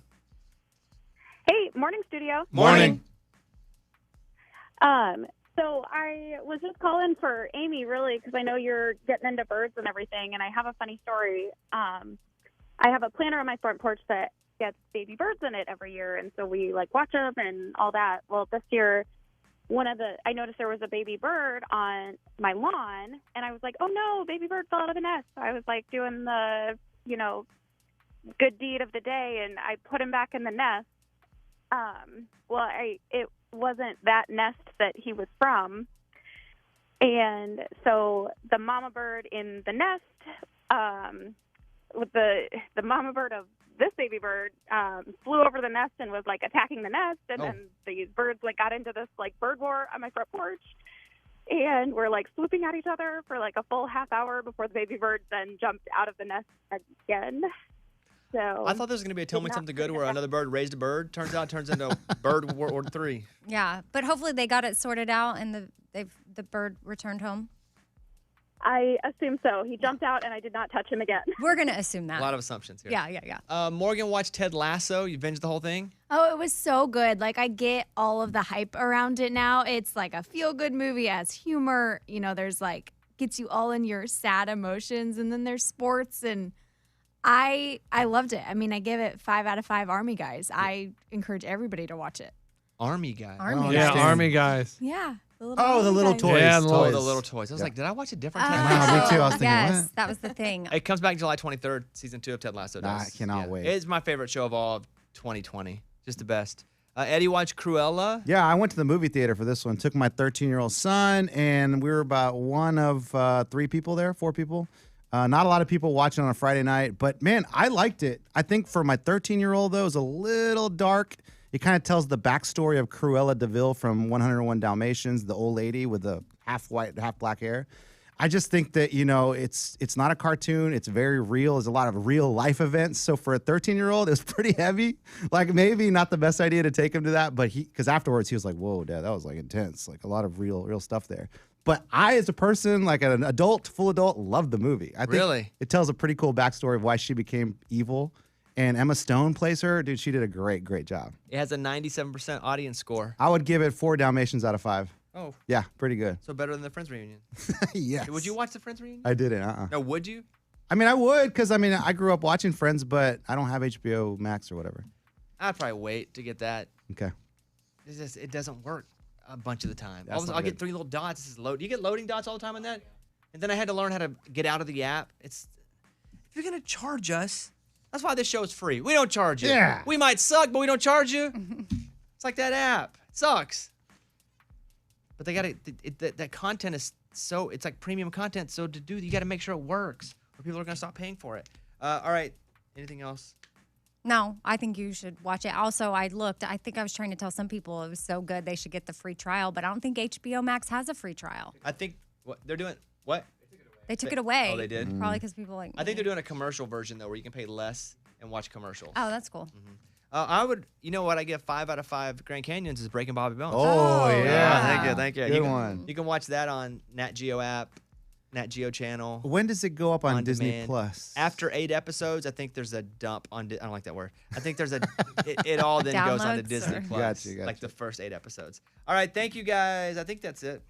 [SPEAKER 7] Hey, morning, studio.
[SPEAKER 1] Morning.
[SPEAKER 7] So I was just calling for Amy, really, because I know you're getting into birds and everything, and I have a funny story. I have a planter on my front porch that gets baby birds in it every year, and so we like watch them and all that. Well, this year I noticed there was a baby bird on my lawn, and I was like, oh no, baby bird fell out of the nest. So I was like doing the, good deed of the day, and I put him back in the nest. It wasn't that nest that he was from. And so the mama bird in the nest, with the mama bird of this baby bird, flew over the nest and was like attacking the nest. And then these birds like got into this like bird war on my front porch. And we're like swooping at each other for like a full half hour before the baby bird then jumped out of the nest again. So
[SPEAKER 1] I thought there was going to be a Tell Me Something Good where another bird raised a bird. Turns out it turns into Bird War 3.
[SPEAKER 2] Yeah, but hopefully they got it sorted out and the bird returned home.
[SPEAKER 7] I assume so. He jumped out and I did not touch him again.
[SPEAKER 2] We're going to assume that.
[SPEAKER 1] A lot of assumptions here.
[SPEAKER 2] Yeah.
[SPEAKER 1] Morgan watched Ted Lasso. You binged the whole thing?
[SPEAKER 18] Oh, it was so good. Like, I get all of the hype around it now. It's like a feel-good movie, has humor. There's like, gets you all in your sad emotions. And then there's sports. And I loved it. I mean, I give it 5 out of 5 Army Guys. I encourage everybody to watch it.
[SPEAKER 1] Army Guys.
[SPEAKER 13] Army Guys.
[SPEAKER 18] Yeah.
[SPEAKER 3] The little toys.
[SPEAKER 1] Yeah, the little toys. I was like, did I watch a different Ted Lasso?
[SPEAKER 3] Me too. I was thinking,
[SPEAKER 2] yes,
[SPEAKER 3] what?
[SPEAKER 2] that was the thing.
[SPEAKER 1] It comes back July 23rd, season 2 of Ted Lasso.
[SPEAKER 3] I cannot wait.
[SPEAKER 1] It's my favorite show of all of 2020. Just the best. Eddie watched Cruella.
[SPEAKER 3] Yeah, I went to the movie theater for this one. Took my 13-year-old son, and we were about one of 4 people. Not a lot of people watching on a Friday night, but man, I liked it. I think for my 13-year-old, though, it was a little dark. It kind of tells the backstory of Cruella de Vil from 101 Dalmatians, the old lady with the half white, half black hair. I just think that, it's not a cartoon. It's very real. There's a lot of real life events. So for a 13-year-old, it was pretty heavy. Like maybe not the best idea to take him to that, but because afterwards he was like, whoa, Dad, that was like intense. Like a lot of real stuff there. But I, as a person, like an full adult, loved the movie. I think it tells a pretty cool backstory of why she became evil. And Emma Stone plays her. Dude, she did a great job.
[SPEAKER 1] It has a 97% audience score.
[SPEAKER 3] I would give it 4 Dalmatians out of 5.
[SPEAKER 1] Oh.
[SPEAKER 3] Yeah, pretty good.
[SPEAKER 1] So better than the Friends reunion.
[SPEAKER 3] Yes.
[SPEAKER 1] Would you watch the Friends reunion?
[SPEAKER 3] I didn't.
[SPEAKER 1] No, would you?
[SPEAKER 3] I mean, I would, because I grew up watching Friends, but I don't have HBO Max or whatever.
[SPEAKER 1] I'd probably wait to get that.
[SPEAKER 3] Okay.
[SPEAKER 1] It doesn't work a bunch of the time.
[SPEAKER 3] I'll
[SPEAKER 1] get 3 little dots. This is load. Do you get loading dots all the time on that? And then I had to learn how to get out of the app. If you're gonna charge us, that's why this show is free. We don't charge you.
[SPEAKER 3] Yeah.
[SPEAKER 1] We might suck, but we don't charge you. It's like that app. It sucks. But they gotta. That content is so. It's like premium content. So to do, you got to make sure it works, or people are gonna stop paying for it. All right. Anything else?
[SPEAKER 2] No, I think you should watch it. Also, I think I was trying to tell some people it was so good they should get the free trial, but I don't think HBO Max has a free trial.
[SPEAKER 1] I think they're doing. What?
[SPEAKER 2] They took it away.
[SPEAKER 1] Oh, they did?
[SPEAKER 2] Probably because people like.
[SPEAKER 1] I think they're doing a commercial version, though, where you can pay less and watch commercials.
[SPEAKER 2] Oh, that's cool.
[SPEAKER 1] I would, you know what? I get 5 out of 5 Grand Canyons is Breaking Bobby Bones.
[SPEAKER 3] Oh, yeah.
[SPEAKER 1] Thank you.
[SPEAKER 3] Good one.
[SPEAKER 1] You can watch that on Nat Geo app, Nat Geo channel.
[SPEAKER 3] When does it go up on Disney
[SPEAKER 1] demand.
[SPEAKER 3] Plus?
[SPEAKER 1] After 8 episodes, I think there's a dump on. I don't like that word. I think there's it all then goes on to
[SPEAKER 2] Downloads
[SPEAKER 1] Disney
[SPEAKER 2] or-
[SPEAKER 1] Plus.
[SPEAKER 3] Gotcha.
[SPEAKER 1] Like the first 8 episodes. All right, thank you guys. I think that's it.